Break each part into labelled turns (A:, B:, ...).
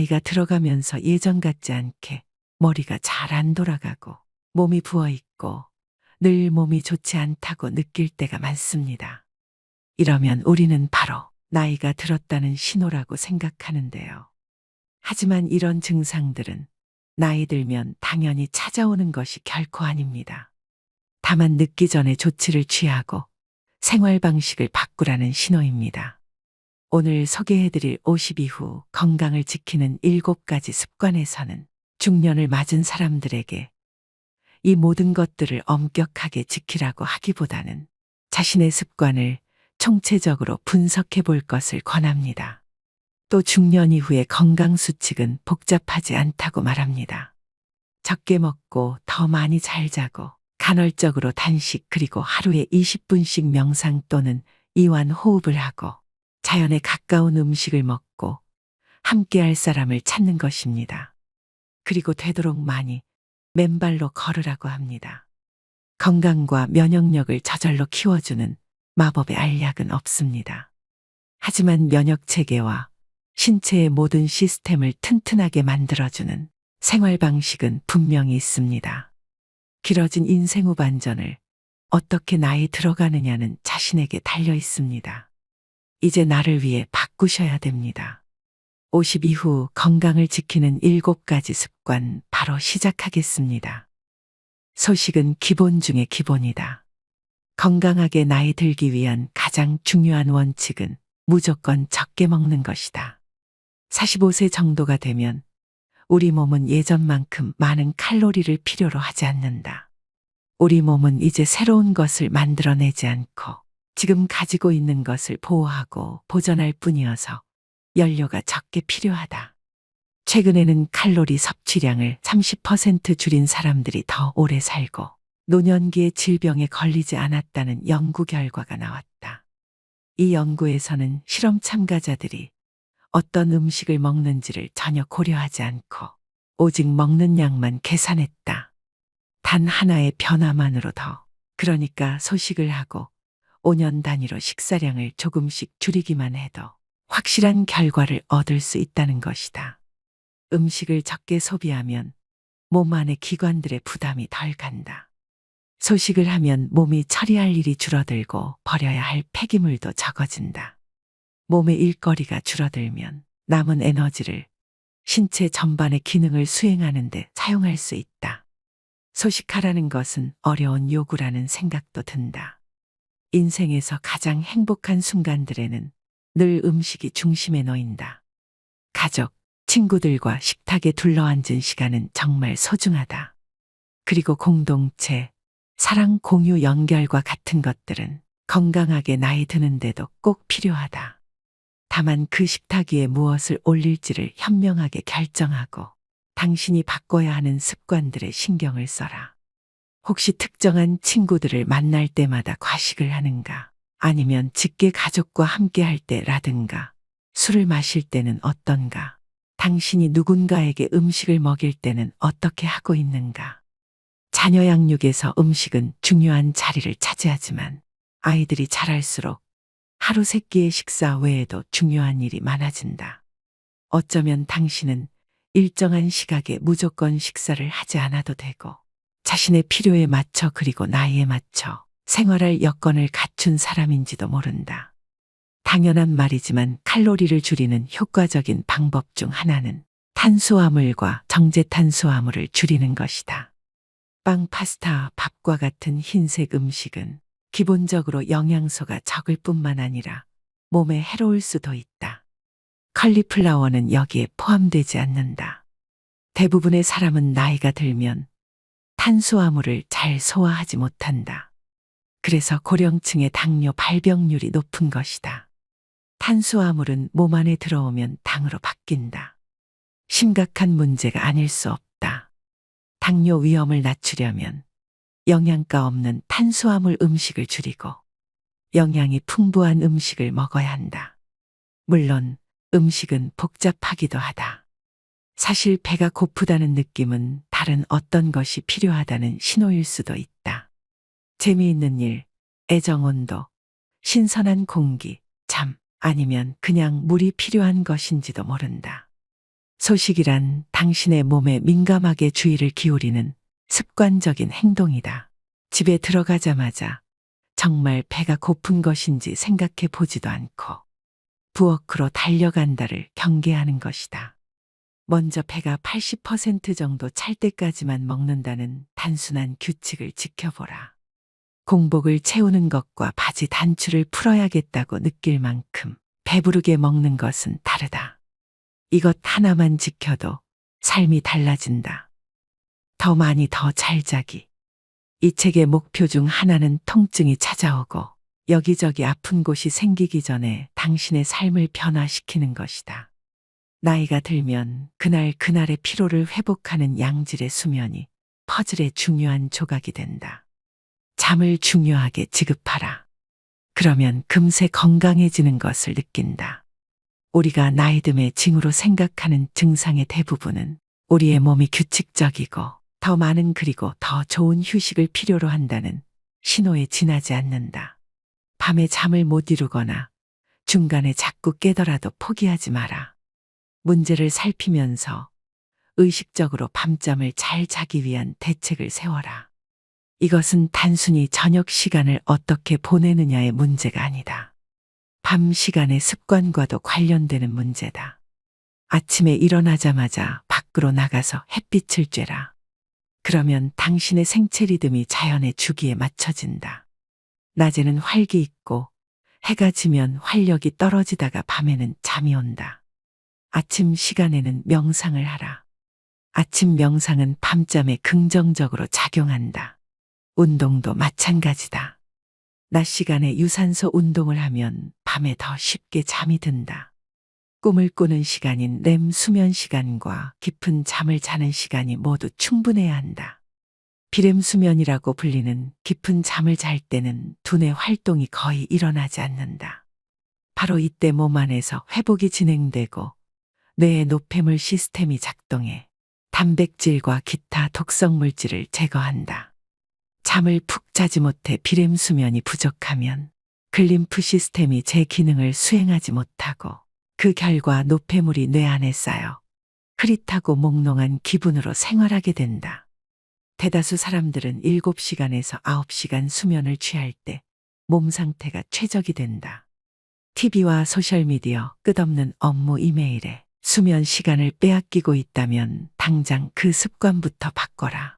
A: 나이가 들어가면서 예전 같지 않게 머리가 잘 안 돌아가고 몸이 부어 있고 늘 몸이 좋지 않다고 느낄 때가 많습니다. 이러면 우리는 바로 나이가 들었다는 신호라고 생각하는데요. 하지만 이런 증상들은 나이 들면 당연히 찾아오는 것이 결코 아닙니다. 다만 늦기 전에 조치를 취하고 생활 방식을 바꾸라는 신호입니다. 오늘 소개해드릴 50 이후 건강을 지키는 7가지 습관에서는 중년을 맞은 사람들에게 이 모든 것들을 엄격하게 지키라고 하기보다는 자신의 습관을 총체적으로 분석해 볼 것을 권합니다. 또 중년 이후의 건강 수칙은 복잡하지 않다고 말합니다. 적게 먹고 더 많이 잘 자고 간헐적으로 단식 그리고 하루에 20분씩 명상 또는 이완 호흡을 하고 자연에 가까운 음식을 먹고 함께할 사람을 찾는 것입니다. 그리고 되도록 많이 맨발로 걸으라고 합니다. 건강과 면역력을 저절로 키워주는 마법의 알약은 없습니다. 하지만 면역 체계와 신체의 모든 시스템을 튼튼하게 만들어주는 생활 방식은 분명히 있습니다. 길어진 인생 후반전을 어떻게 나이 들어가느냐는 자신에게 달려 있습니다. 이제 나를 위해 바꾸셔야 됩니다. 50 이후 건강을 지키는 7가지 습관 바로 시작하겠습니다. 소식은 기본 중의 기본이다. 건강하게 나이 들기 위한 가장 중요한 원칙은 무조건 적게 먹는 것이다. 45세 정도가 되면 우리 몸은 예전만큼 많은 칼로리를 필요로 하지 않는다. 우리 몸은 이제 새로운 것을 만들어내지 않고 지금 가지고 있는 것을 보호하고 보존할 뿐이어서 연료가 적게 필요하다. 최근에는 칼로리 섭취량을 30% 줄인 사람들이 더 오래 살고 노년기에 질병에 걸리지 않았다는 연구 결과가 나왔다. 이 연구에서는 실험 참가자들이 어떤 음식을 먹는지를 전혀 고려하지 않고 오직 먹는 양만 계산했다. 단 하나의 변화만으로 그러니까 소식을 하고 5년 단위로 식사량을 조금씩 줄이기만 해도 확실한 결과를 얻을 수 있다는 것이다. 음식을 적게 소비하면 몸 안의 기관들의 부담이 덜 간다. 소식을 하면 몸이 처리할 일이 줄어들고 버려야 할 폐기물도 적어진다. 몸의 일거리가 줄어들면 남은 에너지를 신체 전반의 기능을 수행하는 데 사용할 수 있다. 소식하라는 것은 어려운 요구라는 생각도 든다. 인생에서 가장 행복한 순간들에는 늘 음식이 중심에 놓인다. 가족, 친구들과 식탁에 둘러앉은 시간은 정말 소중하다. 그리고 공동체, 사랑 공유 연결과 같은 것들은 건강하게 나이 드는데도 꼭 필요하다. 다만 그 식탁 위에 무엇을 올릴지를 현명하게 결정하고 당신이 바꿔야 하는 습관들에 신경을 써라. 혹시 특정한 친구들을 만날 때마다 과식을 하는가? 아니면 직계 가족과 함께 할 때라든가 술을 마실 때는 어떤가? 당신이 누군가에게 음식을 먹일 때는 어떻게 하고 있는가? 자녀 양육에서 음식은 중요한 자리를 차지하지만 아이들이 자랄수록 하루 3끼의 식사 외에도 중요한 일이 많아진다. 어쩌면 당신은 일정한 시각에 무조건 식사를 하지 않아도 되고 자신의 필요에 맞춰 그리고 나이에 맞춰 생활할 여건을 갖춘 사람인지도 모른다. 당연한 말이지만 칼로리를 줄이는 효과적인 방법 중 하나는 탄수화물과 정제탄수화물을 줄이는 것이다. 빵, 파스타, 밥과 같은 흰색 음식은 기본적으로 영양소가 적을 뿐만 아니라 몸에 해로울 수도 있다. 컬리플라워는 여기에 포함되지 않는다. 대부분의 사람은 나이가 들면 탄수화물을 잘 소화하지 못한다. 그래서 고령층의 당뇨 발병률이 높은 것이다. 탄수화물은 몸 안에 들어오면 당으로 바뀐다. 심각한 문제가 아닐 수 없다. 당뇨 위험을 낮추려면 영양가 없는 탄수화물 음식을 줄이고 영양이 풍부한 음식을 먹어야 한다. 물론 음식은 복잡하기도 하다. 사실 배가 고프다는 느낌은 다른 어떤 것이 필요하다는 신호일 수도 있다. 재미있는 일, 애정 온도, 신선한 공기, 잠, 아니면 그냥 물이 필요한 것인지도 모른다. 소식이란 당신의 몸에 민감하게 주의를 기울이는 습관적인 행동이다. 집에 들어가자마자 정말 배가 고픈 것인지 생각해 보지도 않고 부엌으로 달려간다를 경계하는 것이다. 먼저 배가 80% 정도 찰 때까지만 먹는다는 단순한 규칙을 지켜보라. 공복을 채우는 것과 바지 단추를 풀어야겠다고 느낄 만큼 배부르게 먹는 것은 다르다. 이것 하나만 지켜도 삶이 달라진다. 더 많이 더 잘 자기. 이 책의 목표 중 하나는 통증이 찾아오고 여기저기 아픈 곳이 생기기 전에 당신의 삶을 변화시키는 것이다. 나이가 들면 그날 그날의 피로를 회복하는 양질의 수면이 퍼즐의 중요한 조각이 된다. 잠을 중요하게 지급하라. 그러면 금세 건강해지는 것을 느낀다. 우리가 나이듦의 징후로 생각하는 증상의 대부분은 우리의 몸이 규칙적이고 더 많은 그리고 더 좋은 휴식을 필요로 한다는 신호에 지나지 않는다. 밤에 잠을 못 이루거나 중간에 자꾸 깨더라도 포기하지 마라. 문제를 살피면서 의식적으로 밤잠을 잘 자기 위한 대책을 세워라. 이것은 단순히 저녁 시간을 어떻게 보내느냐의 문제가 아니다. 밤 시간의 습관과도 관련되는 문제다. 아침에 일어나자마자 밖으로 나가서 햇빛을 쬐라. 그러면 당신의 생체 리듬이 자연의 주기에 맞춰진다. 낮에는 활기 있고 해가 지면 활력이 떨어지다가 밤에는 잠이 온다. 아침 시간에는 명상을 하라. 아침 명상은 밤잠에 긍정적으로 작용한다. 운동도 마찬가지다. 낮 시간에 유산소 운동을 하면 밤에 더 쉽게 잠이 든다. 꿈을 꾸는 시간인 렘 수면 시간과 깊은 잠을 자는 시간이 모두 충분해야 한다. 비렘 수면이라고 불리는 깊은 잠을 잘 때는 두뇌 활동이 거의 일어나지 않는다. 바로 이때 몸 안에서 회복이 진행되고 뇌의 노폐물 시스템이 작동해 단백질과 기타 독성 물질을 제거한다. 잠을 푹 자지 못해 비렘 수면이 부족하면 글림프 시스템이 제 기능을 수행하지 못하고 그 결과 노폐물이 뇌 안에 쌓여 흐릿하고 몽롱한 기분으로 생활하게 된다. 대다수 사람들은 7시간에서 9시간 수면을 취할 때 몸 상태가 최적이 된다. TV와 소셜미디어, 끝없는 업무 이메일에 수면 시간을 빼앗기고 있다면 당장 그 습관부터 바꿔라.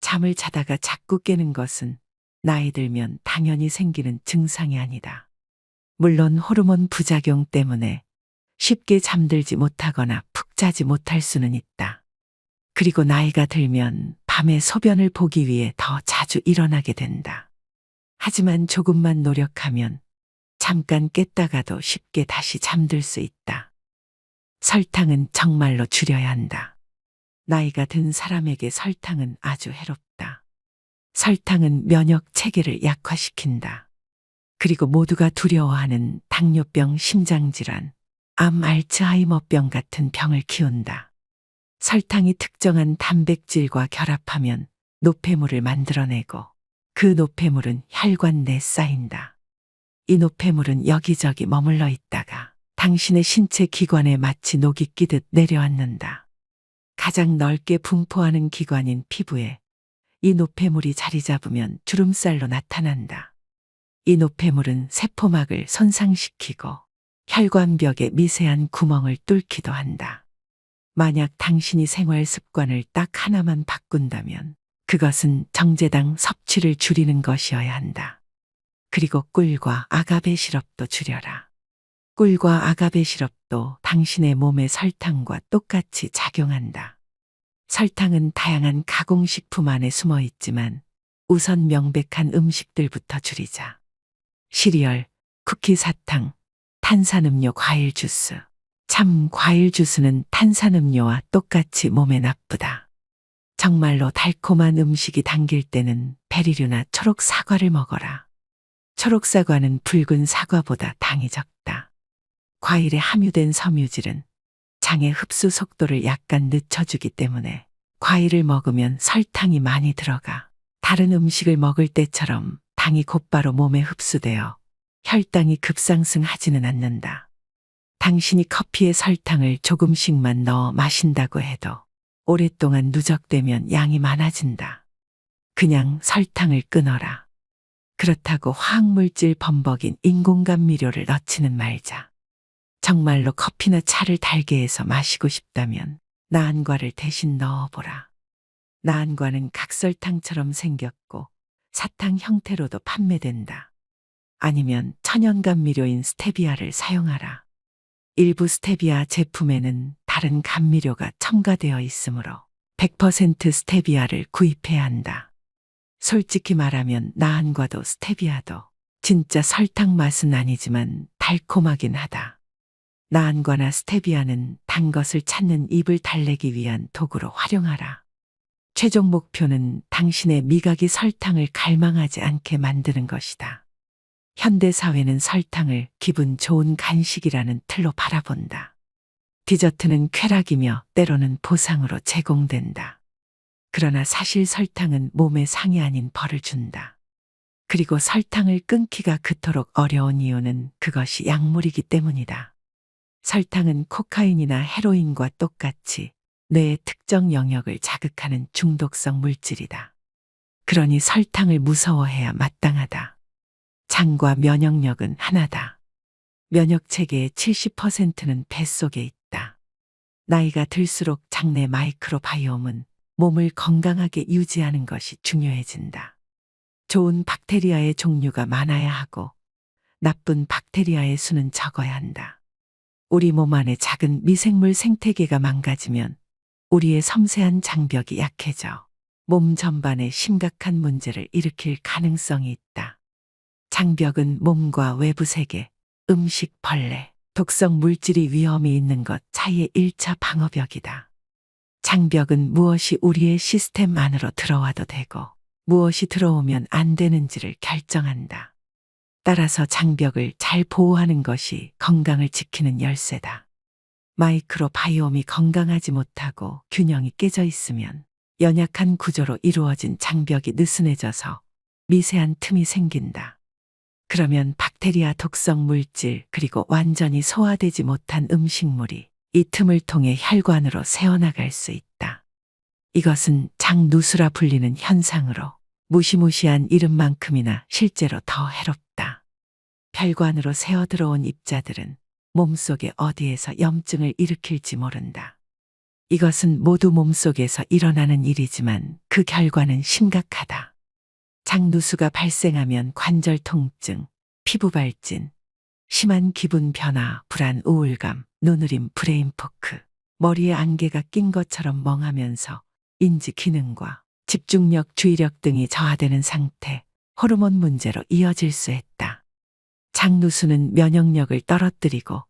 A: 잠을 자다가 자꾸 깨는 것은 나이 들면 당연히 생기는 증상이 아니다. 물론 호르몬 부작용 때문에 쉽게 잠들지 못하거나 푹 자지 못할 수는 있다. 그리고 나이가 들면 밤에 소변을 보기 위해 더 자주 일어나게 된다. 하지만 조금만 노력하면 잠깐 깼다가도 쉽게 다시 잠들 수 있다. 설탕은 정말로 줄여야 한다. 나이가 든 사람에게 설탕은 아주 해롭다. 설탕은 면역 체계를 약화시킨다. 그리고 모두가 두려워하는 당뇨병, 심장질환, 암, 알츠하이머병 같은 병을 키운다. 설탕이 특정한 단백질과 결합하면 노폐물을 만들어내고 그 노폐물은 혈관 내에 쌓인다. 이 노폐물은 여기저기 머물러 있다가 당신의 신체 기관에 마치 녹이 끼듯 내려앉는다. 가장 넓게 분포하는 기관인 피부에 이 노폐물이 자리 잡으면 주름살로 나타난다. 이 노폐물은 세포막을 손상시키고 혈관벽에 미세한 구멍을 뚫기도 한다. 만약 당신이 생활 습관을 딱 하나만 바꾼다면 그것은 정제당 섭취를 줄이는 것이어야 한다. 그리고 꿀과 아가베 시럽도 줄여라. 꿀과 아가베 시럽도 당신의 몸의 설탕과 똑같이 작용한다. 설탕은 다양한 가공식품 안에 숨어 있지만 우선 명백한 음식들부터 줄이자. 시리얼, 쿠키, 사탕, 탄산음료, 과일 주스. 참, 과일 주스는 탄산음료와 똑같이 몸에 나쁘다. 정말로 달콤한 음식이 당길 때는 베리류나 초록 사과를 먹어라. 초록 사과는 붉은 사과보다 당이 적다. 과일에 함유된 섬유질은 장의 흡수 속도를 약간 늦춰주기 때문에 과일을 먹으면 설탕이 많이 들어가 다른 음식을 먹을 때처럼 당이 곧바로 몸에 흡수되어 혈당이 급상승하지는 않는다. 당신이 커피에 설탕을 조금씩만 넣어 마신다고 해도 오랫동안 누적되면 양이 많아진다. 그냥 설탕을 끊어라. 그렇다고 화학물질 범벅인 인공감미료를 넣지는 말자. 정말로 커피나 차를 달게 해서 마시고 싶다면 나안과를 대신 넣어보라. 나안과는 각설탕처럼 생겼고 사탕 형태로도 판매된다. 아니면 천연감미료인 스테비아를 사용하라. 일부 스테비아 제품에는 다른 감미료가 첨가되어 있으므로 100% 스테비아를 구입해야 한다. 솔직히 말하면 나안과도 스테비아도 진짜 설탕 맛은 아니지만 달콤하긴 하다. 나안과나 스테비아는 단 것을 찾는 입을 달래기 위한 도구로 활용하라. 최종 목표는 당신의 미각이 설탕을 갈망하지 않게 만드는 것이다. 현대 사회는 설탕을 기분 좋은 간식이라는 틀로 바라본다. 디저트는 쾌락이며 때로는 보상으로 제공된다. 그러나 사실 설탕은 몸에 상이 아닌 벌을 준다. 그리고 설탕을 끊기가 그토록 어려운 이유는 그것이 약물이기 때문이다. 설탕은 코카인이나 헤로인과 똑같이 뇌의 특정 영역을 자극하는 중독성 물질이다. 그러니 설탕을 무서워해야 마땅하다. 장과 면역력은 하나다. 면역체계의 70%는 뱃속에 있다. 나이가 들수록 장내 마이크로바이옴은 몸을 건강하게 유지하는 것이 중요해진다. 좋은 박테리아의 종류가 많아야 하고 나쁜 박테리아의 수는 적어야 한다. 우리 몸 안의 작은 미생물 생태계가 망가지면 우리의 섬세한 장벽이 약해져 몸 전반에 심각한 문제를 일으킬 가능성이 있다. 장벽은 몸과 외부 세계, 음식, 벌레, 독성 물질이 위험이 있는 것 사이의 1차 방어벽이다. 장벽은 무엇이 우리의 시스템 안으로 들어와도 되고 무엇이 들어오면 안 되는지를 결정한다. 따라서 장벽을 잘 보호하는 것이 건강을 지키는 열쇠다. 마이크로바이옴이 건강하지 못하고 균형이 깨져 있으면 연약한 구조로 이루어진 장벽이 느슨해져서 미세한 틈이 생긴다. 그러면 박테리아 독성 물질 그리고 완전히 소화되지 못한 음식물이 이 틈을 통해 혈관으로 새어나갈 수 있다. 이것은 장누수라 불리는 현상으로 무시무시한 이름만큼이나 실제로 더 해롭다. 혈관으로 새어 들어온 입자들은 몸속에 어디에서 염증을 일으킬지 모른다. 이것은 모두 몸속에서 일어나는 일이지만 그 결과는 심각하다. 장누수가 발생하면 관절 통증, 피부 발진, 심한 기분 변화, 불안, 우울감, 눈으림, 브레인포크, 머리에 안개가 낀 것처럼 멍하면서 인지 기능과 집중력, 주의력 등이 저하되는 상태, 호르몬 문제로 이어질 수 있다. 장누수는 면역력을 떨어뜨리고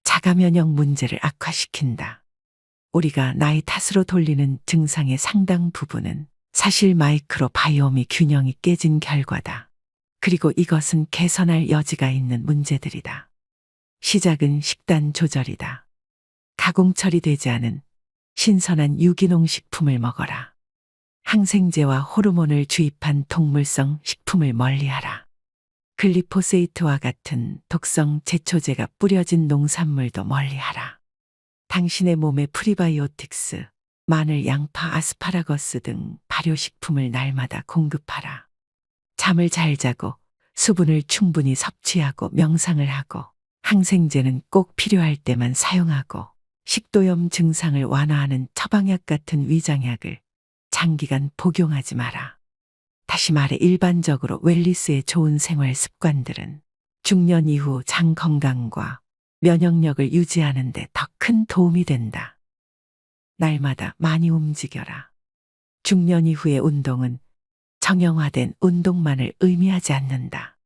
A: 자가 면역 문제를 악화시킨다. 우리가 나이 탓으로 돌리는 증상의 상당 부분은 사실 마이크로바이옴이 균형이 깨진 결과다. 그리고 이것은 개선할 여지가 있는 문제들이다. 시작은 식단 조절이다. 가공 처리되지 않은 신선한 유기농 식품을 먹어라. 항생제와 호르몬을 주입한 동물성 식품을 멀리하라. 글리포세이트와 같은 독성 제초제가 뿌려진 농산물도 멀리하라. 당신의 몸에 프리바이오틱스, 마늘, 양파, 아스파라거스 등 발효식품을 날마다 공급하라. 잠을 잘 자고 수분을 충분히 섭취하고 명상을 하고 항생제는 꼭 필요할 때만 사용하고 식도염 증상을 완화하는 처방약 같은 위장약을 장기간 복용하지 마라. 다시 말해 일반적으로 웰니스의 좋은 생활 습관들은 중년 이후 장 건강과 면역력을 유지하는 데 더 큰 도움이 된다. 날마다 많이 움직여라. 중년 이후의 운동은 정형화된 운동만을 의미하지 않는다.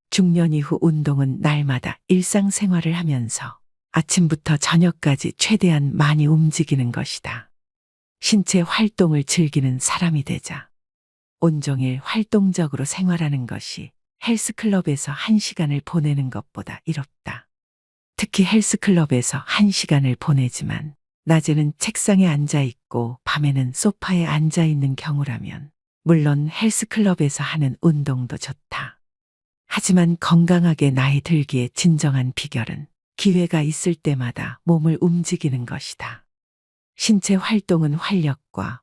A: 중년 이후 운동은 날마다 일상생활을 하면서 아침부터 저녁까지 최대한 많이 움직이는 것이다. 신체 활동을 즐기는 사람이 되자. 온종일 활동적으로 생활하는 것이 헬스클럽에서 1시간을 보내는 것보다 이롭다. 특히 헬스클럽에서 1시간을 보내지만 낮에는 책상에 앉아 있고 밤에는 소파에 앉아 있는 경우라면 물론 헬스클럽에서 하는 운동도 좋다. 하지만 건강하게 나이 들기의 진정한 비결은 기회가 있을 때마다 몸을 움직이는 것이다. 신체 활동은 활력과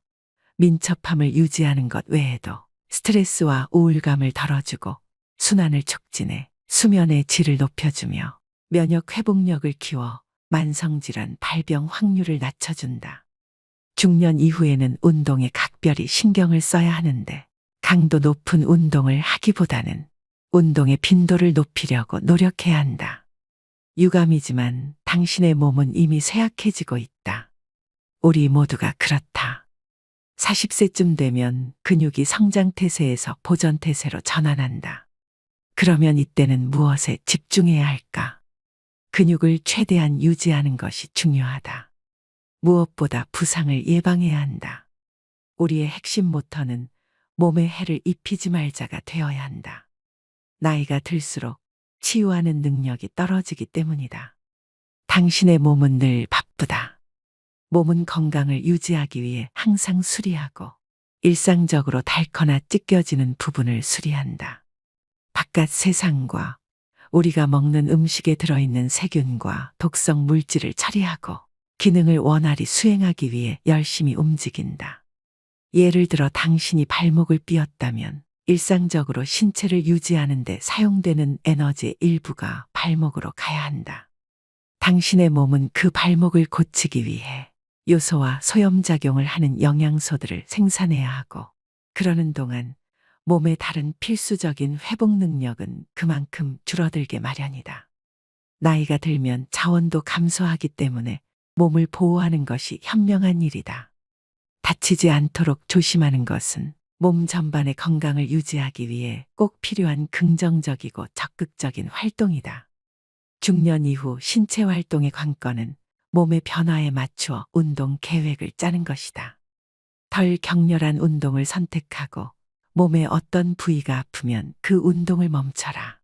A: 민첩함을 유지하는 것 외에도 스트레스와 우울감을 덜어주고 순환을 촉진해 수면의 질을 높여주며 면역 회복력을 키워 만성질환 발병 확률을 낮춰준다. 중년 이후에는 운동에 각별히 신경을 써야 하는데 강도 높은 운동을 하기보다는 운동의 빈도를 높이려고 노력해야 한다. 유감이지만 당신의 몸은 이미 쇠약해지고 있다. 우리 모두가 그렇다. 40세쯤 되면 근육이 성장태세에서 보존태세로 전환한다. 그러면 이때는 무엇에 집중해야 할까? 근육을 최대한 유지하는 것이 중요하다. 무엇보다 부상을 예방해야 한다. 우리의 핵심 모터는 몸에 해를 입히지 말자가 되어야 한다. 나이가 들수록 치유하는 능력이 떨어지기 때문이다. 당신의 몸은 늘 바쁘다. 몸은 건강을 유지하기 위해 항상 수리하고 일상적으로 닳거나 찢겨지는 부분을 수리한다. 바깥 세상과 우리가 먹는 음식에 들어있는 세균과 독성 물질을 처리하고 기능을 원활히 수행하기 위해 열심히 움직인다. 예를 들어 당신이 발목을 삐었다면 일상적으로 신체를 유지하는 데 사용되는 에너지의 일부가 발목으로 가야 한다. 당신의 몸은 그 발목을 고치기 위해 요소와 소염작용을 하는 영양소들을 생산해야 하고 그러는 동안 몸의 다른 필수적인 회복 능력은 그만큼 줄어들게 마련이다. 나이가 들면 자원도 감소하기 때문에 몸을 보호하는 것이 현명한 일이다. 다치지 않도록 조심하는 것은 몸 전반의 건강을 유지하기 위해 꼭 필요한 긍정적이고 적극적인 활동이다. 중년 이후 신체 활동의 관건은 몸의 변화에 맞추어 운동 계획을 짜는 것이다. 덜 격렬한 운동을 선택하고 몸의 어떤 부위가 아프면 그 운동을 멈춰라.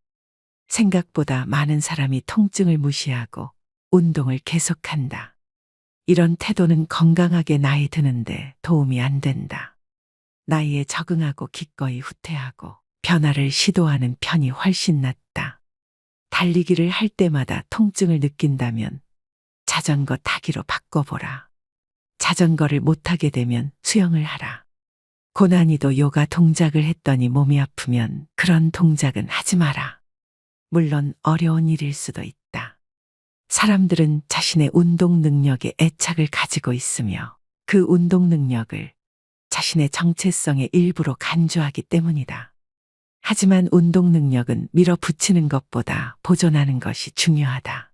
A: 생각보다 많은 사람이 통증을 무시하고 운동을 계속한다. 이런 태도는 건강하게 나이 드는데 도움이 안 된다. 나이에 적응하고 기꺼이 후퇴하고 변화를 시도하는 편이 훨씬 낫다. 달리기를 할 때마다 통증을 느낀다면 자전거 타기로 바꿔보라. 자전거를 못 타게 되면 수영을 하라. 고난이도 요가 동작을 했더니 몸이 아프면 그런 동작은 하지 마라. 물론 어려운 일일 수도 있다. 사람들은 자신의 운동 능력에 애착을 가지고 있으며 그 운동 능력을 자신의 정체성의 일부로 간주하기 때문이다. 하지만 운동 능력은 밀어붙이는 것보다 보존하는 것이 중요하다.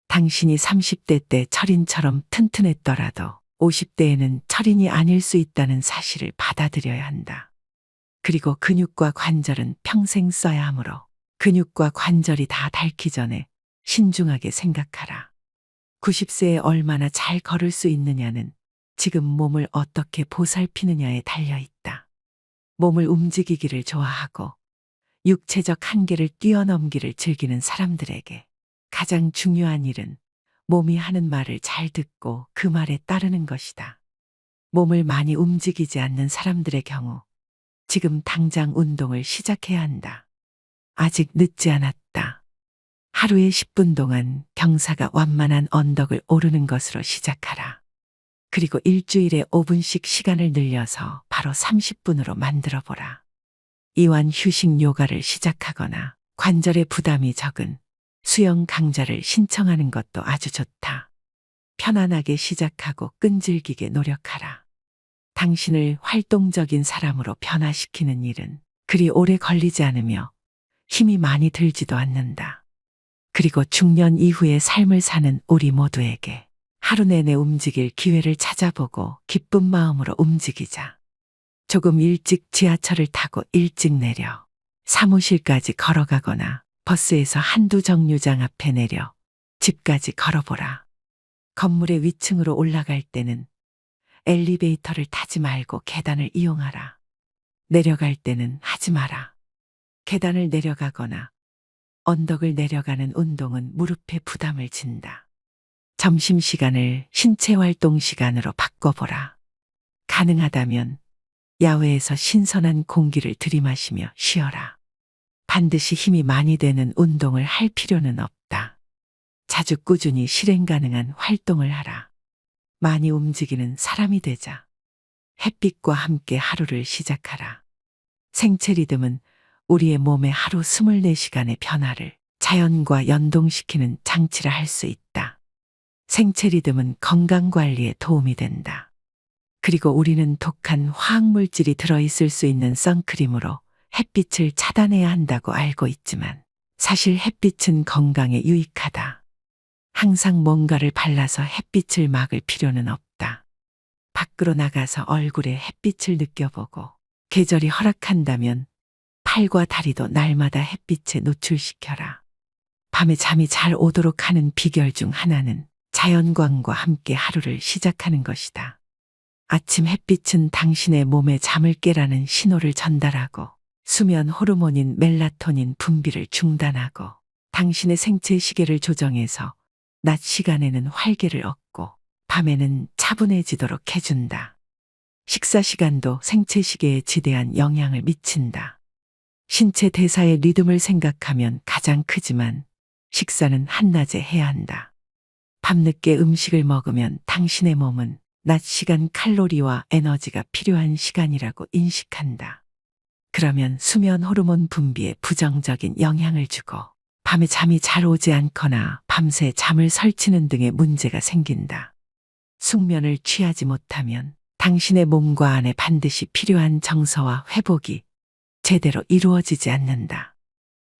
A: 당신이 30대 때 철인처럼 튼튼했더라도 50대에는 철인이 아닐 수 있다는 사실을 받아들여야 한다. 그리고 근육과 관절은 평생 써야 하므로 근육과 관절이 다 닳기 전에 신중하게 생각하라. 90세에 얼마나 잘 걸을 수 있느냐는 지금 몸을 어떻게 보살피느냐에 달려있다. 몸을 움직이기를 좋아하고 육체적 한계를 뛰어넘기를 즐기는 사람들에게 가장 중요한 일은 몸이 하는 말을 잘 듣고 그 말에 따르는 것이다. 몸을 많이 움직이지 않는 사람들의 경우 지금 당장 운동을 시작해야 한다. 아직 늦지 않았다. 하루에 10분 동안 경사가 완만한 언덕을 오르는 것으로 시작하라. 그리고 일주일에 5분씩 시간을 늘려서 바로 30분으로 만들어 보라. 이완 휴식 요가를 시작하거나 관절에 부담이 적은 수영 강좌를 신청하는 것도 아주 좋다. 편안하게 시작하고 끈질기게 노력하라. 당신을 활동적인 사람으로 변화시키는 일은 그리 오래 걸리지 않으며 힘이 많이 들지도 않는다. 그리고 중년 이후의 삶을 사는 우리 모두에게 하루 내내 움직일 기회를 찾아보고 기쁜 마음으로 움직이자. 조금 일찍 지하철을 타고 일찍 내려 사무실까지 걸어가거나 버스에서 한두 정류장 앞에 내려 집까지 걸어보라. 건물의 위층으로 올라갈 때는 엘리베이터를 타지 말고 계단을 이용하라. 내려갈 때는 하지 마라. 계단을 내려가거나 언덕을 내려가는 운동은 무릎에 부담을 진다. 점심시간을 신체활동 시간으로 바꿔보라. 가능하다면 야외에서 신선한 공기를 들이마시며 쉬어라. 반드시 힘이 많이 되는 운동을 할 필요는 없다. 자주 꾸준히 실행 가능한 활동을 하라. 많이 움직이는 사람이 되자. 햇빛과 함께 하루를 시작하라. 생체 리듬은 우리의 몸의 하루 24시간의 변화를 자연과 연동시키는 장치라 할 수 있다. 생체 리듬은 건강 관리에 도움이 된다. 그리고 우리는 독한 화학물질이 들어있을 수 있는 선크림으로 햇빛을 차단해야 한다고 알고 있지만 사실 햇빛은 건강에 유익하다. 항상 뭔가를 발라서 햇빛을 막을 필요는 없다. 밖으로 나가서 얼굴에 햇빛을 느껴보고 계절이 허락한다면 팔과 다리도 날마다 햇빛에 노출시켜라. 밤에 잠이 잘 오도록 하는 비결 중 하나는 자연광과 함께 하루를 시작하는 것이다. 아침 햇빛은 당신의 몸에 잠을 깨라는 신호를 전달하고 수면 호르몬인 멜라토닌 분비를 중단하고 당신의 생체 시계를 조정해서 낮 시간에는 활기를 얻고 밤에는 차분해지도록 해준다. 식사 시간도 생체 시계에 지대한 영향을 미친다. 신체 대사의 리듬을 생각하면 가장 크지만 식사는 한낮에 해야 한다. 밤늦게 음식을 먹으면 당신의 몸은 낮 시간 칼로리와 에너지가 필요한 시간이라고 인식한다. 그러면 수면 호르몬 분비에 부정적인 영향을 주고 밤에 잠이 잘 오지 않거나 밤새 잠을 설치는 등의 문제가 생긴다. 숙면을 취하지 못하면 당신의 몸과 안에 반드시 필요한 정서와 회복이 제대로 이루어지지 않는다.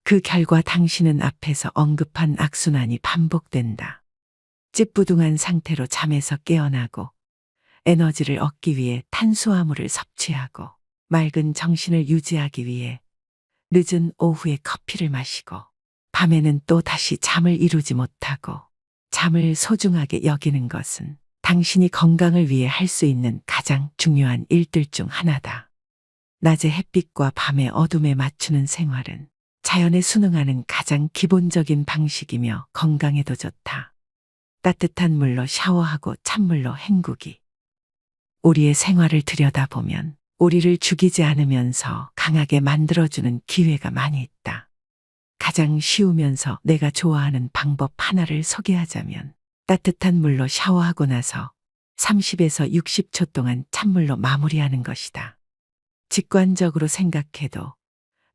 A: 그 결과 당신은 앞에서 언급한 악순환이 반복된다. 찌뿌둥한 상태로 잠에서 깨어나고 에너지를 얻기 위해 탄수화물을 섭취하고 맑은 정신을 유지하기 위해 늦은 오후에 커피를 마시고 밤에는 또 다시 잠을 이루지 못하고 잠을 소중하게 여기는 것은 당신이 건강을 위해 할 수 있는 가장 중요한 일들 중 하나다. 낮의 햇빛과 밤의 어둠에 맞추는 생활은 자연에 순응하는 가장 기본적인 방식이며 건강에도 좋다. 따뜻한 물로 샤워하고 찬물로 헹구기. 우리의 생활을 들여다보면 우리를 죽이지 않으면서 강하게 만들어주는 기회가 많이 있다. 가장 쉬우면서 내가 좋아하는 방법 하나를 소개하자면 따뜻한 물로 샤워하고 나서 30에서 60초 동안 찬물로 마무리하는 것이다. 직관적으로 생각해도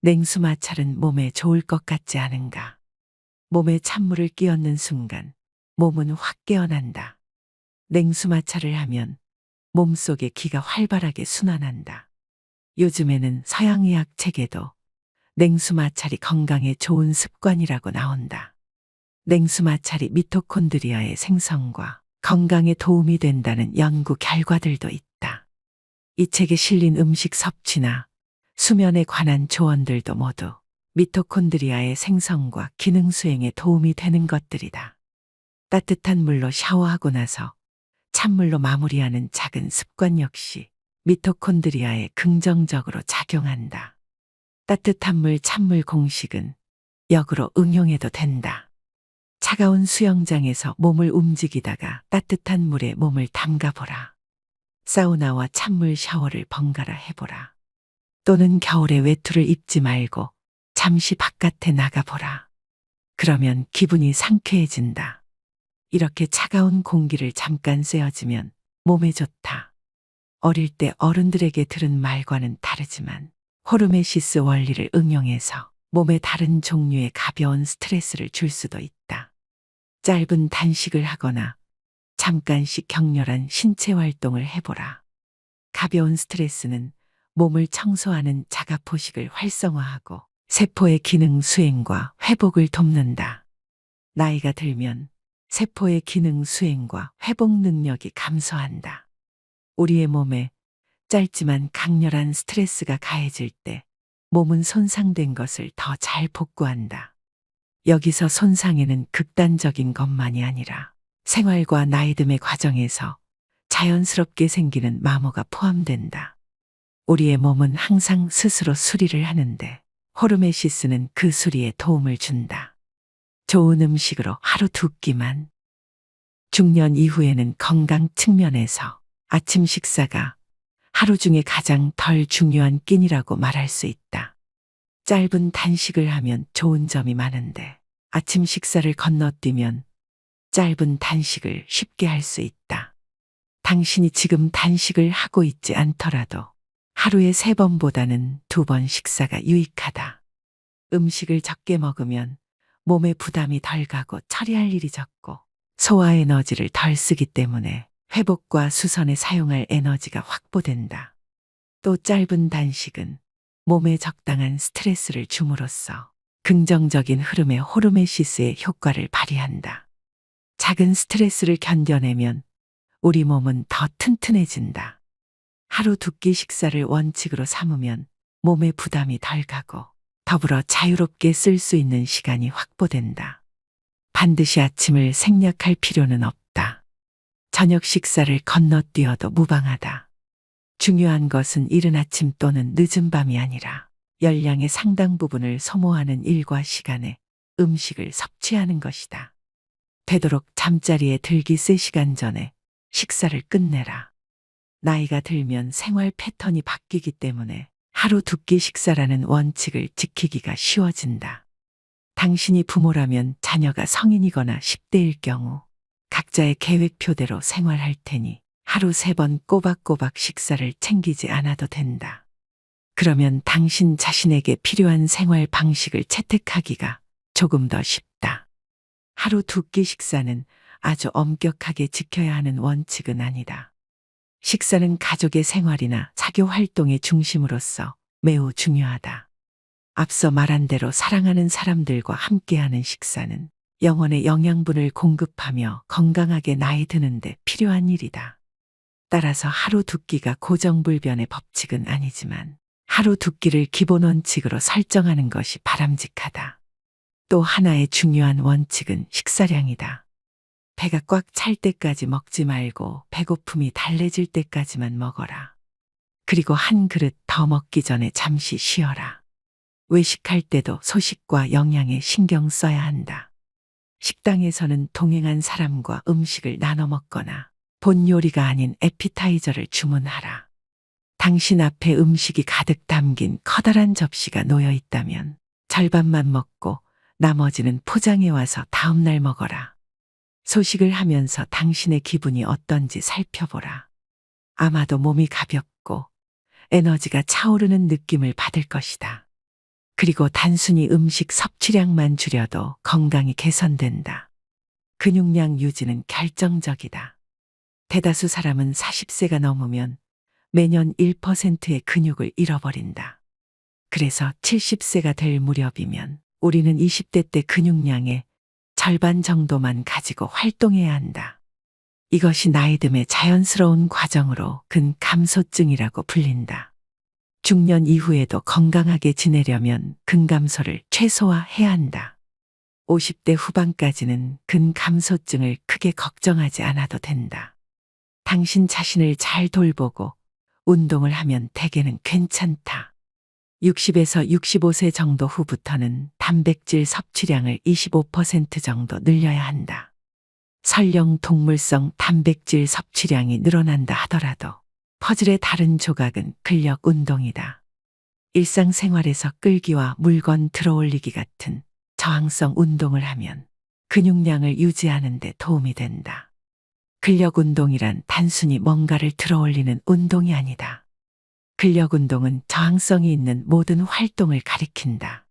A: 냉수 마찰은 몸에 좋을 것 같지 않은가? 몸에 찬물을 끼얹는 순간 몸은 확 깨어난다. 냉수 마찰을 하면 몸속에 기가 활발하게 순환한다. 요즘에는 서양의학 책에도 냉수 마찰이 건강에 좋은 습관이라고 나온다. 냉수 마찰이 미토콘드리아의 생성과 건강에 도움이 된다는 연구 결과들도 있다. 이 책에 실린 음식 섭취나 수면에 관한 조언들도 모두 미토콘드리아의 생성과 기능 수행에 도움이 되는 것들이다. 따뜻한 물로 샤워하고 나서 찬물로 마무리하는 작은 습관 역시 미토콘드리아에 긍정적으로 작용한다. 따뜻한 물 찬물 공식은 역으로 응용해도 된다. 차가운 수영장에서 몸을 움직이다가 따뜻한 물에 몸을 담가보라. 사우나와 찬물 샤워를 번갈아 해보라. 또는 겨울에 외투를 입지 말고 잠시 바깥에 나가보라. 그러면 기분이 상쾌해진다. 이렇게 차가운 공기를 잠깐 쐬어주면 몸에 좋다. 어릴 때 어른들에게 들은 말과는 다르지만 호르메시스 원리를 응용해서 몸에 다른 종류의 가벼운 스트레스를 줄 수도 있다. 짧은 단식을 하거나 잠깐씩 격렬한 신체 활동을 해보라. 가벼운 스트레스는 몸을 청소하는 자가포식을 활성화하고 세포의 기능 수행과 회복을 돕는다. 나이가 들면 세포의 기능 수행과 회복 능력이 감소한다. 우리의 몸에 짧지만 강렬한 스트레스가 가해질 때 몸은 손상된 것을 더 잘 복구한다. 여기서 손상에는 극단적인 것만이 아니라 생활과 나이듦의 과정에서 자연스럽게 생기는 마모가 포함된다. 우리의 몸은 항상 스스로 수리를 하는데 호르메시스는 그 수리에 도움을 준다. 좋은 음식으로 하루 2끼만. 중년 이후에는 건강 측면에서 아침 식사가 하루 중에 가장 덜 중요한 끼니라고 말할 수 있다. 짧은 단식을 하면 좋은 점이 많은데 아침 식사를 건너뛰면 짧은 단식을 쉽게 할 수 있다. 당신이 지금 단식을 하고 있지 않더라도 하루에 3번보다는 2번 식사가 유익하다. 음식을 적게 먹으면 몸에 부담이 덜 가고 처리할 일이 적고 소화 에너지를 덜 쓰기 때문에 회복과 수선에 사용할 에너지가 확보된다. 또 짧은 단식은 몸에 적당한 스트레스를 줌으로써 긍정적인 흐름의 호르메시스의 효과를 발휘한다. 작은 스트레스를 견뎌내면 우리 몸은 더 튼튼해진다. 하루 2끼 식사를 원칙으로 삼으면 몸에 부담이 덜 가고 더불어 자유롭게 쓸 수 있는 시간이 확보된다. 반드시 아침을 생략할 필요는 없다. 저녁 식사를 건너뛰어도 무방하다. 중요한 것은 이른 아침 또는 늦은 밤이 아니라 열량의 상당 부분을 소모하는 일과 시간에 음식을 섭취하는 것이다. 되도록 잠자리에 들기 3시간 전에 식사를 끝내라. 나이가 들면 생활 패턴이 바뀌기 때문에 하루 2끼 식사라는 원칙을 지키기가 쉬워진다. 당신이 부모라면 자녀가 성인이거나 10대일 경우 각자의 계획표대로 생활할 테니 하루 3번 꼬박꼬박 식사를 챙기지 않아도 된다. 그러면 당신 자신에게 필요한 생활 방식을 채택하기가 조금 더 쉽다. 하루 2끼 식사는 아주 엄격하게 지켜야 하는 원칙은 아니다. 식사는 가족의 생활이나 사교 활동의 중심으로서 매우 중요하다. 앞서 말한 대로 사랑하는 사람들과 함께하는 식사는 영혼의 영양분을 공급하며 건강하게 나이 드는데 필요한 일이다. 따라서 하루 2끼가 고정불변의 법칙은 아니지만 하루 2끼를 기본 원칙으로 설정하는 것이 바람직하다. 또 하나의 중요한 원칙은 식사량이다. 배가 꽉 찰 때까지 먹지 말고 배고픔이 달래질 때까지만 먹어라. 그리고 한 그릇 더 먹기 전에 잠시 쉬어라. 외식할 때도 소식과 영양에 신경 써야 한다. 식당에서는 동행한 사람과 음식을 나눠 먹거나 본 요리가 아닌 에피타이저를 주문하라. 당신 앞에 음식이 가득 담긴 커다란 접시가 놓여 있다면 절반만 먹고 나머지는 포장해 와서 다음날 먹어라. 소식을 하면서 당신의 기분이 어떤지 살펴보라. 아마도 몸이 가볍고 에너지가 차오르는 느낌을 받을 것이다. 그리고 단순히 음식 섭취량만 줄여도 건강이 개선된다. 근육량 유지는 결정적이다. 대다수 사람은 40세가 넘으면 매년 1%의 근육을 잃어버린다. 그래서 70세가 될 무렵이면 우리는 20대 때 근육량의 절반 정도만 가지고 활동해야 한다. 이것이 나이듦의 자연스러운 과정으로 근감소증이라고 불린다. 중년 이후에도 건강하게 지내려면 근감소를 최소화해야 한다. 50대 후반까지는 근감소증을 크게 걱정하지 않아도 된다. 당신 자신을 잘 돌보고 운동을 하면 대개는 괜찮다. 60에서 65세 정도 후부터는 단백질 섭취량을 25% 정도 늘려야 한다. 설령 동물성 단백질 섭취량이 늘어난다 하더라도 퍼즐의 다른 조각은 근력 운동이다. 일상생활에서 끌기와 물건 들어올리기 같은 저항성 운동을 하면 근육량을 유지하는 데 도움이 된다. 근력 운동이란 단순히 뭔가를 들어올리는 운동이 아니다. 근력 운동은 저항성이 있는 모든 활동을 가리킨다.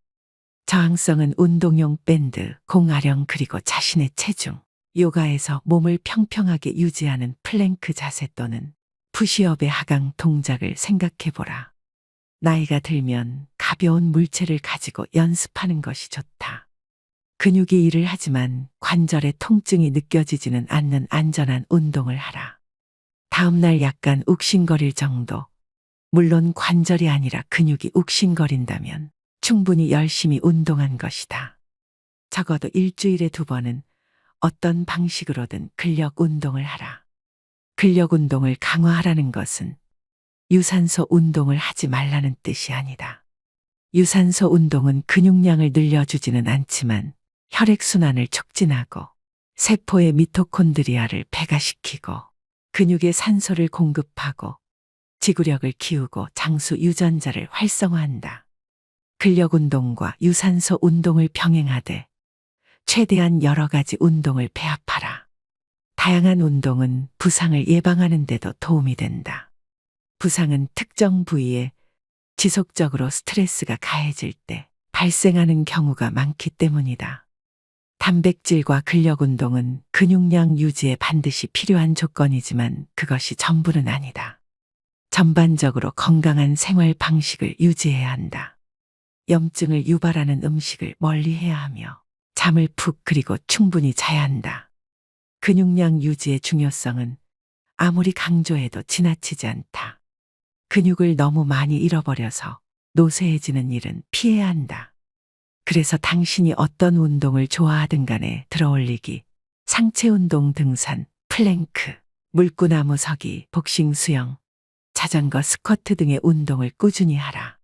A: 저항성은 운동용 밴드, 공아령 그리고 자신의 체중, 요가에서 몸을 평평하게 유지하는 플랭크 자세 또는 푸시업의 하강 동작을 생각해보라. 나이가 들면 가벼운 물체를 가지고 연습하는 것이 좋다. 근육이 일을 하지만 관절의 통증이 느껴지지는 않는 안전한 운동을 하라. 다음날 약간 욱신거릴 정도, 물론 관절이 아니라 근육이 욱신거린다면 충분히 열심히 운동한 것이다. 적어도 일주일에 2번은 어떤 방식으로든 근력 운동을 하라. 근력 운동을 강화하라는 것은 유산소 운동을 하지 말라는 뜻이 아니다. 유산소 운동은 근육량을 늘려주지는 않지만 혈액순환을 촉진하고 세포의 미토콘드리아를 배가시키고 근육에 산소를 공급하고 지구력을 키우고 장수 유전자를 활성화한다. 근력 운동과 유산소 운동을 병행하되 최대한 여러 가지 운동을 배합하라. 다양한 운동은 부상을 예방하는 데도 도움이 된다. 부상은 특정 부위에 지속적으로 스트레스가 가해질 때 발생하는 경우가 많기 때문이다. 단백질과 근력 운동은 근육량 유지에 반드시 필요한 조건이지만 그것이 전부는 아니다. 전반적으로 건강한 생활 방식을 유지해야 한다. 염증을 유발하는 음식을 멀리해야 하며 잠을 푹 그리고 충분히 자야 한다. 근육량 유지의 중요성은 아무리 강조해도 지나치지 않다. 근육을 너무 많이 잃어버려서 노쇠해지는 일은 피해야 한다. 그래서 당신이 어떤 운동을 좋아하든 간에 들어올리기, 상체 운동 등산, 플랭크, 물구나무 서기, 복싱 수영, 자전거 스쿼트 등의 운동을 꾸준히 하라.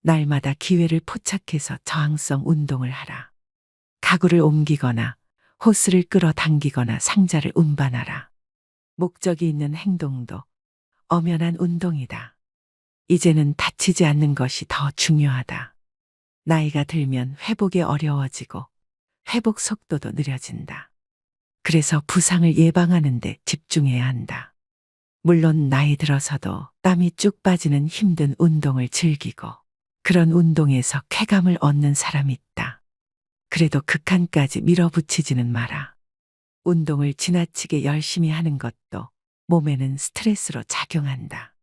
A: 날마다 기회를 포착해서 저항성 운동을 하라. 가구를 옮기거나 호스를 끌어당기거나 상자를 운반하라. 목적이 있는 행동도 엄연한 운동이다. 이제는 다치지 않는 것이 더 중요하다. 나이가 들면 회복이 어려워지고 회복 속도도 느려진다. 그래서 부상을 예방하는 데 집중해야 한다. 물론 나이 들어서도 땀이 쭉 빠지는 힘든 운동을 즐기고 그런 운동에서 쾌감을 얻는 사람이 있다. 그래도 극한까지 밀어붙이지는 마라. 운동을 지나치게 열심히 하는 것도 몸에는 스트레스로 작용한다.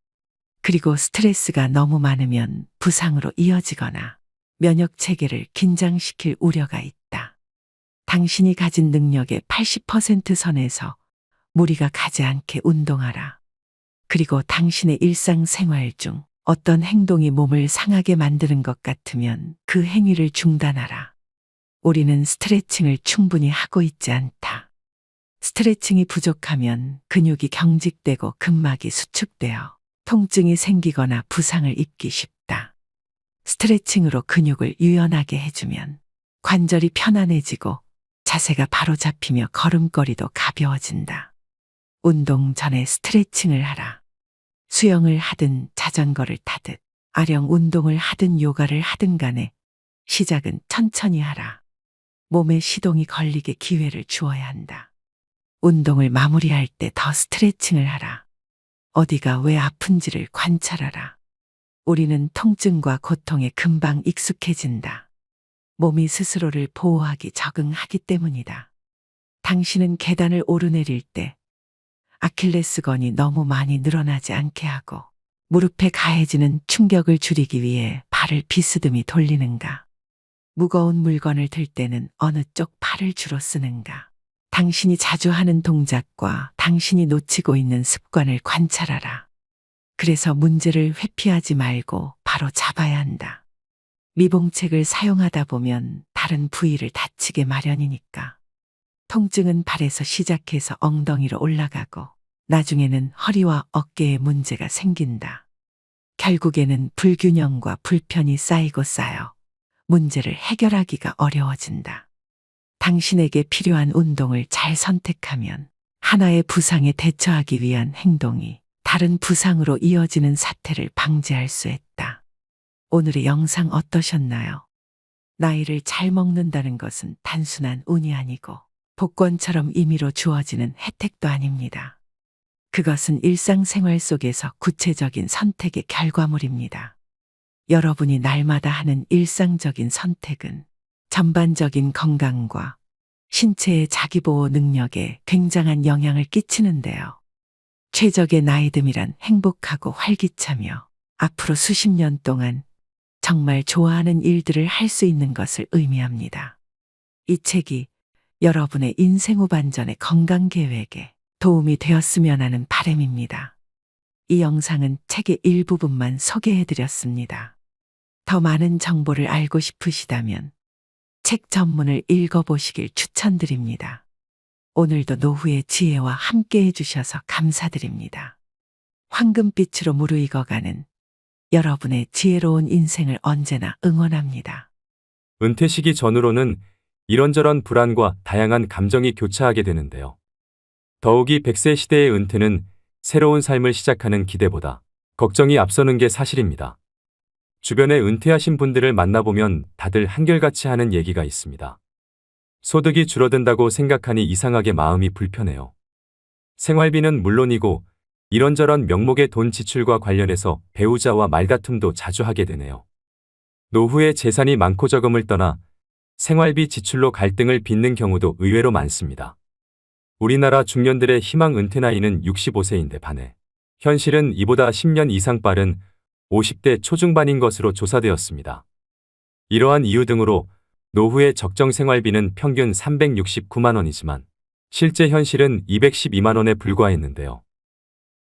A: 그리고 스트레스가 너무 많으면 부상으로 이어지거나 면역 체계를 긴장시킬 우려가 있다. 당신이 가진 능력의 80% 선에서 무리가 가지 않게 운동하라. 그리고 당신의 일상생활 중 어떤 행동이 몸을 상하게 만드는 것 같으면 그 행위를 중단하라. 우리는 스트레칭을 충분히 하고 있지 않다. 스트레칭이 부족하면 근육이 경직되고 근막이 수축되어 통증이 생기거나 부상을 입기 쉽다. 스트레칭으로 근육을 유연하게 해주면 관절이 편안해지고 자세가 바로 잡히며 걸음걸이도 가벼워진다. 운동 전에 스트레칭을 하라. 수영을 하든 자전거를 타듯 아령 운동을 하든 요가를 하든 간에 시작은 천천히 하라. 몸에 시동이 걸리게 기회를 주어야 한다. 운동을 마무리할 때 더 스트레칭을 하라. 어디가 왜 아픈지를 관찰하라. 우리는 통증과 고통에 금방 익숙해진다. 몸이 스스로를 보호하기 적응하기 때문이다. 당신은 계단을 오르내릴 때 아킬레스건이 너무 많이 늘어나지 않게 하고 무릎에 가해지는 충격을 줄이기 위해 발을 비스듬히 돌리는가? 무거운 물건을 들 때는 어느 쪽 팔을 주로 쓰는가? 당신이 자주 하는 동작과 당신이 놓치고 있는 습관을 관찰하라. 그래서 문제를 회피하지 말고 바로 잡아야 한다. 미봉책을 사용하다 보면 다른 부위를 다치게 마련이니까. 통증은 발에서 시작해서 엉덩이로 올라가고 나중에는 허리와 어깨에 문제가 생긴다. 결국에는 불균형과 불편이 쌓이고 쌓여 문제를 해결하기가 어려워진다. 당신에게 필요한 운동을 잘 선택하면 하나의 부상에 대처하기 위한 행동이 다른 부상으로 이어지는 사태를 방지할 수 있다. 오늘의 영상 어떠셨나요? 나이를 잘 먹는다는 것은 단순한 운이 아니고 복권처럼 임의로 주어지는 혜택도 아닙니다. 그것은 일상생활 속에서 구체적인 선택의 결과물입니다. 여러분이 날마다 하는 일상적인 선택은 전반적인 건강과 신체의 자기보호 능력에 굉장한 영향을 끼치는데요. 최적의 나이듦이란 행복하고 활기차며 앞으로 수십 년 동안 정말 좋아하는 일들을 할 수 있는 것을 의미합니다. 이 책이 여러분의 인생 후반전의 건강 계획에 도움이 되었으면 하는 바람입니다. 이 영상은 책의 일부분만 소개해드렸습니다. 더 많은 정보를 알고 싶으시다면 책 전문을 읽어보시길 추천드립니다. 오늘도 노후의 지혜와 함께 해주셔서 감사드립니다. 황금빛으로 무르익어가는 여러분의 지혜로운 인생을 언제나 응원합니다.
B: 은퇴 시기 전후로는 이런저런 불안과 다양한 감정이 교차하게 되는데요. 더욱이 100세 시대의 은퇴는 새로운 삶을 시작하는 기대보다 걱정이 앞서는 게 사실입니다. 주변에 은퇴하신 분들을 만나보면 다들 한결같이 하는 얘기가 있습니다. 소득이 줄어든다고 생각하니 이상하게 마음이 불편해요. 생활비는 물론이고 이런저런 명목의 돈 지출과 관련해서 배우자와 말다툼도 자주 하게 되네요. 노후에 재산이 많고 적음을 떠나 생활비 지출로 갈등을 빚는 경우도 의외로 많습니다. 우리나라 중년들의 희망 은퇴 나이는 65세인데 반해 현실은 이보다 10년 이상 빠른 50대 초중반인 것으로 조사되었습니다. 이러한 이유 등으로 노후의 적정 생활비는 평균 369만 원이지만 실제 현실은 212만 원에 불과했는데요.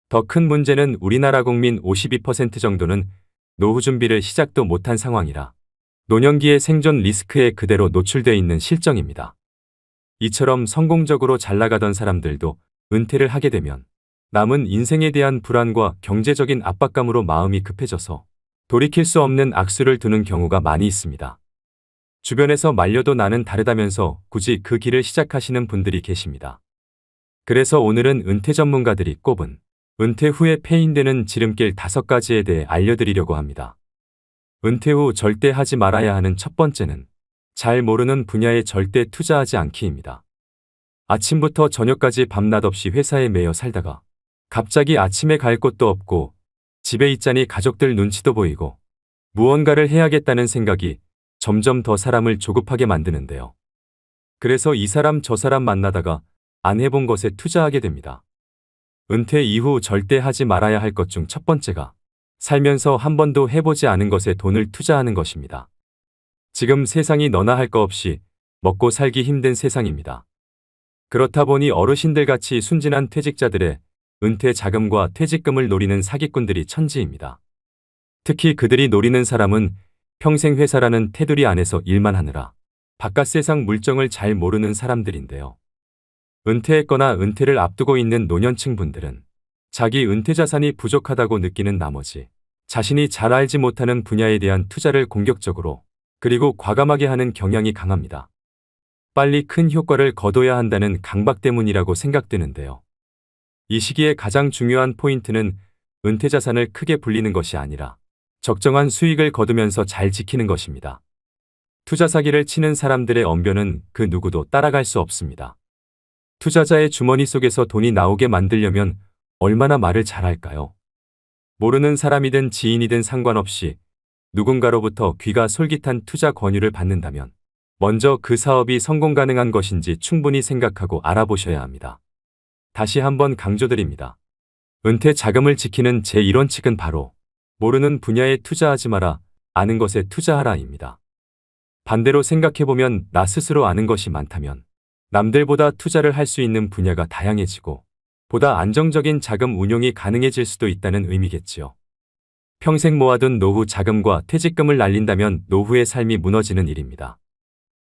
B: 더 큰 문제는 우리나라 국민 52% 정도는 노후 준비를 시작도 못한 상황이라 노년기의 생존 리스크에 그대로 노출돼 있는 실정입니다. 이처럼 성공적으로 잘 나가던 사람들도 은퇴를 하게 되면 남은 인생에 대한 불안과 경제적인 압박감으로 마음이 급해져서 돌이킬 수 없는 악수를 두는 경우가 많이 있습니다. 주변에서 말려도 나는 다르다면서 굳이 그 길을 시작하시는 분들이 계십니다. 그래서 오늘은 은퇴 전문가들이 꼽은 은퇴 후에 패인되는 지름길 5가지에 대해 알려드리려고 합니다. 은퇴 후 절대 하지 말아야 하는 첫 번째는 잘 모르는 분야에 절대 투자하지 않기입니다. 아침부터 저녁까지 밤낮 없이 회사에 매여 살다가 갑자기 아침에 갈 곳도 없고 집에 있자니 가족들 눈치도 보이고 무언가를 해야겠다는 생각이 점점 더 사람을 조급하게 만드는데요. 그래서 이 사람 저 사람 만나다가 안 해본 것에 투자하게 됩니다. 은퇴 이후 절대 하지 말아야 할 것 중 첫 번째가 살면서 한 번도 해보지 않은 것에 돈을 투자하는 것입니다. 지금 세상이 너나 할 거 없이 먹고 살기 힘든 세상입니다. 그렇다 보니 어르신들 같이 순진한 퇴직자들의 은퇴 자금과 퇴직금을 노리는 사기꾼들이 천지입니다. 특히 그들이 노리는 사람은 평생 회사라는 테두리 안에서 일만 하느라 바깥 세상 물정을 잘 모르는 사람들인데요. 은퇴했거나 은퇴를 앞두고 있는 노년층 분들은 자기 은퇴 자산이 부족하다고 느끼는 나머지 자신이 잘 알지 못하는 분야에 대한 투자를 공격적으로 그리고 과감하게 하는 경향이 강합니다. 빨리 큰 효과를 거둬야 한다는 강박 때문이라고 생각되는데요. 이 시기에 가장 중요한 포인트는 은퇴 자산을 크게 불리는 것이 아니라 적정한 수익을 거두면서 잘 지키는 것입니다. 투자 사기를 치는 사람들의 언변은 그 누구도 따라갈 수 없습니다. 투자자의 주머니 속에서 돈이 나오게 만들려면 얼마나 말을 잘할까요? 모르는 사람이든 지인이든 상관없이 누군가로부터 귀가 솔깃한 투자 권유를 받는다면 먼저 그 사업이 성공 가능한 것인지 충분히 생각하고 알아보셔야 합니다. 다시 한번 강조드립니다. 은퇴 자금을 지키는 제1원칙은 바로 모르는 분야에 투자하지 마라, 아는 것에 투자하라입니다. 반대로 생각해보면 나 스스로 아는 것이 많다면 남들보다 투자를 할 수 있는 분야가 다양해지고 보다 안정적인 자금 운용이 가능해질 수도 있다는 의미겠지요. 평생 모아둔 노후 자금과 퇴직금을 날린다면 노후의 삶이 무너지는 일입니다.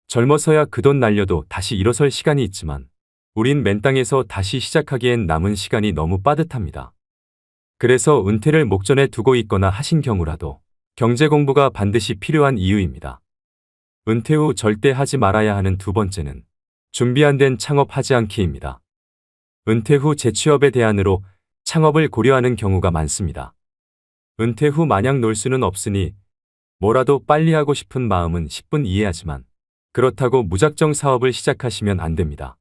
B: 젊어서야 그 돈 날려도 다시 일어설 시간이 있지만 우린 맨 땅에서 다시 시작하기엔 남은 시간이 너무 빠듯합니다. 그래서 은퇴를 목전에 두고 있거나 하신 경우라도 경제 공부가 반드시 필요한 이유입니다. 은퇴 후 절대 하지 말아야 하는 두 번째는 준비 안 된 창업하지 않기입니다. 은퇴 후 재취업의 대안으로 창업을 고려하는 경우가 많습니다. 은퇴 후 마냥 놀 수는 없으니 뭐라도 빨리 하고 싶은 마음은 10분 이해하지만 그렇다고 무작정 사업을 시작하시면 안 됩니다.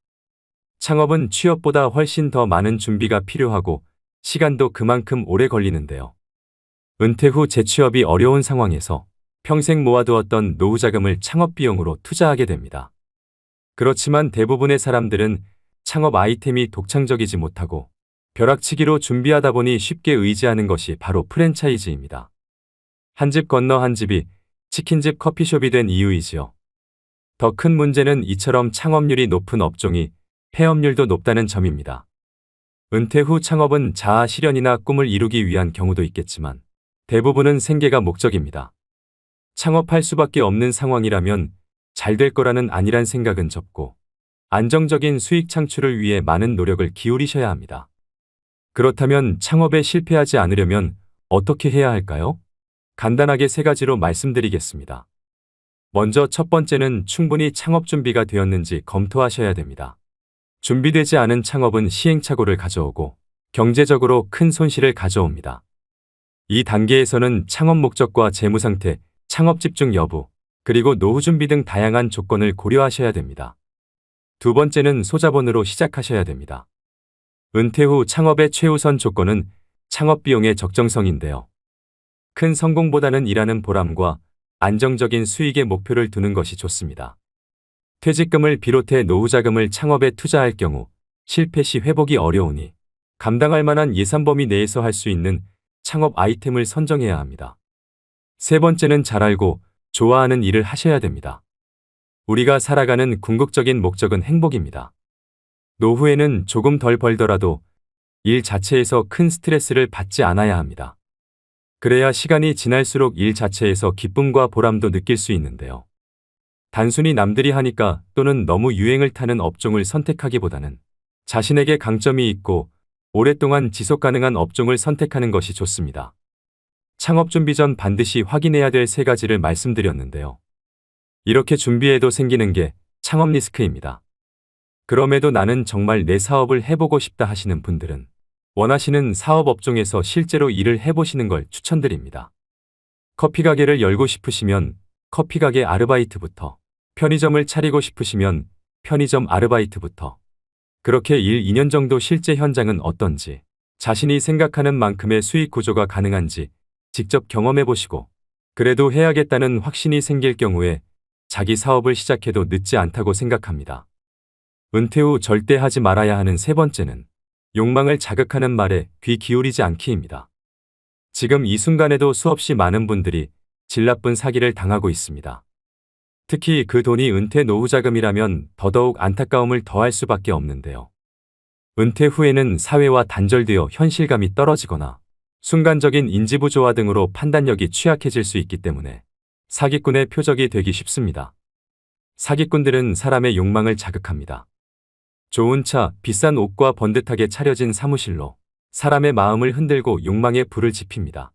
B: 창업은 취업보다 훨씬 더 많은 준비가 필요하고 시간도 그만큼 오래 걸리는데요. 은퇴 후 재취업이 어려운 상황에서 평생 모아두었던 노후 자금을 창업 비용으로 투자하게 됩니다. 그렇지만 대부분의 사람들은 창업 아이템이 독창적이지 못하고 벼락치기로 준비하다 보니 쉽게 의지하는 것이 바로 프랜차이즈입니다. 한 집 건너 한 집이 치킨집 커피숍이 된 이유이지요. 더 큰 문제는 이처럼 창업률이 높은 업종이 폐업률도 높다는 점입니다. 은퇴 후 창업은 자아 실현이나 꿈을 이루기 위한 경우도 있겠지만 대부분은 생계가 목적입니다. 창업할 수밖에 없는 상황이라면 잘 될 거라는 안일한 생각은 접고 안정적인 수익 창출을 위해 많은 노력을 기울이셔야 합니다. 그렇다면 창업에 실패하지 않으려면 어떻게 해야 할까요? 간단하게 3가지로 말씀드리겠습니다. 먼저 첫 번째는 충분히 창업 준비가 되었는지 검토하셔야 됩니다. 준비되지 않은 창업은 시행착오를 가져오고 경제적으로 큰 손실을 가져옵니다. 이 단계에서는 창업 목적과 재무 상태, 창업 집중 여부, 그리고 노후 준비 등 다양한 조건을 고려하셔야 됩니다. 두 번째는 소자본으로 시작하셔야 됩니다. 은퇴 후 창업의 최우선 조건은 창업 비용의 적정성인데요. 큰 성공보다는 일하는 보람과 안정적인 수익의 목표를 두는 것이 좋습니다. 퇴직금을 비롯해 노후 자금을 창업에 투자할 경우 실패 시 회복이 어려우니 감당할 만한 예산 범위 내에서 할 수 있는 창업 아이템을 선정해야 합니다. 세 번째는 잘 알고 좋아하는 일을 하셔야 됩니다. 우리가 살아가는 궁극적인 목적은 행복입니다. 노후에는 조금 덜 벌더라도 일 자체에서 큰 스트레스를 받지 않아야 합니다. 그래야 시간이 지날수록 일 자체에서 기쁨과 보람도 느낄 수 있는데요. 단순히 남들이 하니까 또는 너무 유행을 타는 업종을 선택하기보다는 자신에게 강점이 있고 오랫동안 지속 가능한 업종을 선택하는 것이 좋습니다. 창업 준비 전 반드시 확인해야 될 세 가지를 말씀드렸는데요. 이렇게 준비해도 생기는 게 창업 리스크입니다. 그럼에도 나는 정말 내 사업을 해보고 싶다 하시는 분들은 원하시는 사업 업종에서 실제로 일을 해보시는 걸 추천드립니다. 커피 가게를 열고 싶으시면 커피 가게 아르바이트부터, 편의점을 차리고 싶으시면 편의점 아르바이트부터, 그렇게 1, 2년 정도 실제 현장은 어떤지, 자신이 생각하는 만큼의 수익 구조가 가능한지 직접 경험해 보시고, 그래도 해야겠다는 확신이 생길 경우에 자기 사업을 시작해도 늦지 않다고 생각합니다. 은퇴 후 절대 하지 말아야 하는 세 번째는 욕망을 자극하는 말에 귀 기울이지 않기입니다. 지금 이 순간에도 수없이 많은 분들이 질 나쁜 사기를 당하고 있습니다. 특히 그 돈이 은퇴 노후 자금이라면 더더욱 안타까움을 더할 수밖에 없는데요. 은퇴 후에는 사회와 단절되어 현실감이 떨어지거나 순간적인 인지부조화 등으로 판단력이 취약해질 수 있기 때문에 사기꾼의 표적이 되기 쉽습니다. 사기꾼들은 사람의 욕망을 자극합니다. 좋은 차, 비싼 옷과 번듯하게 차려진 사무실로 사람의 마음을 흔들고 욕망의 불을 지핍니다.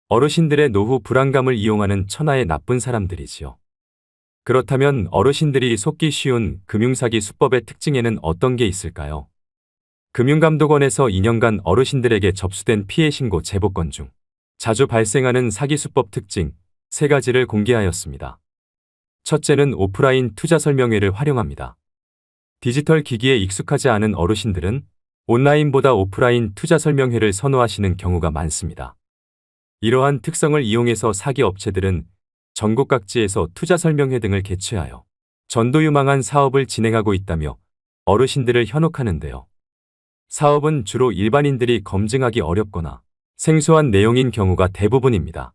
B: 어르신들의 노후 불안감을 이용하는 천하의 나쁜 사람들이지요. 그렇다면 어르신들이 속기 쉬운 금융사기 수법의 특징에는 어떤 게 있을까요? 금융감독원에서 2년간 어르신들에게 접수된 피해 신고 제보 건 중 자주 발생하는 사기 수법 특징 3가지를 공개하였습니다. 첫째는 오프라인 투자 설명회를 활용합니다. 디지털 기기에 익숙하지 않은 어르신들은 온라인보다 오프라인 투자 설명회를 선호하시는 경우가 많습니다. 이러한 특성을 이용해서 사기 업체들은 전국 각지에서 투자 설명회 등을 개최하여 전도유망한 사업을 진행하고 있다며 어르신들을 현혹하는데요. 사업은 주로 일반인들이 검증하기 어렵거나 생소한 내용인 경우가 대부분입니다.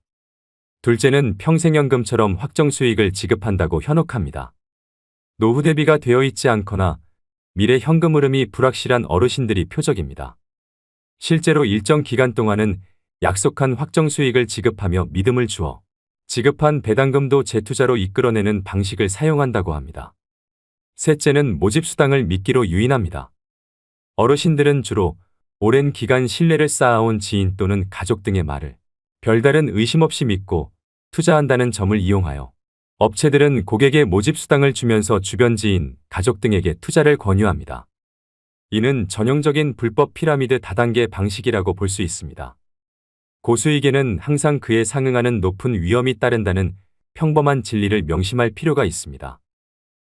B: 둘째는 평생연금처럼 확정 수익을 지급한다고 현혹합니다. 노후 대비가 되어 있지 않거나 미래 현금 흐름이 불확실한 어르신들이 표적입니다. 실제로 일정 기간 동안은 약속한 확정 수익을 지급하며 믿음을 주어 지급한 배당금도 재투자로 이끌어내는 방식을 사용한다고 합니다. 셋째는 모집수당을 미끼로 유인합니다. 어르신들은 주로 오랜 기간 신뢰를 쌓아온 지인 또는 가족 등의 말을 별다른 의심 없이 믿고 투자한다는 점을 이용하여 업체들은 고객의 모집수당을 주면서 주변 지인, 가족 등에게 투자를 권유합니다. 이는 전형적인 불법 피라미드 다단계 방식이라고 볼 수 있습니다. 고수익에는 항상 그에 상응하는 높은 위험이 따른다는 평범한 진리를 명심할 필요가 있습니다.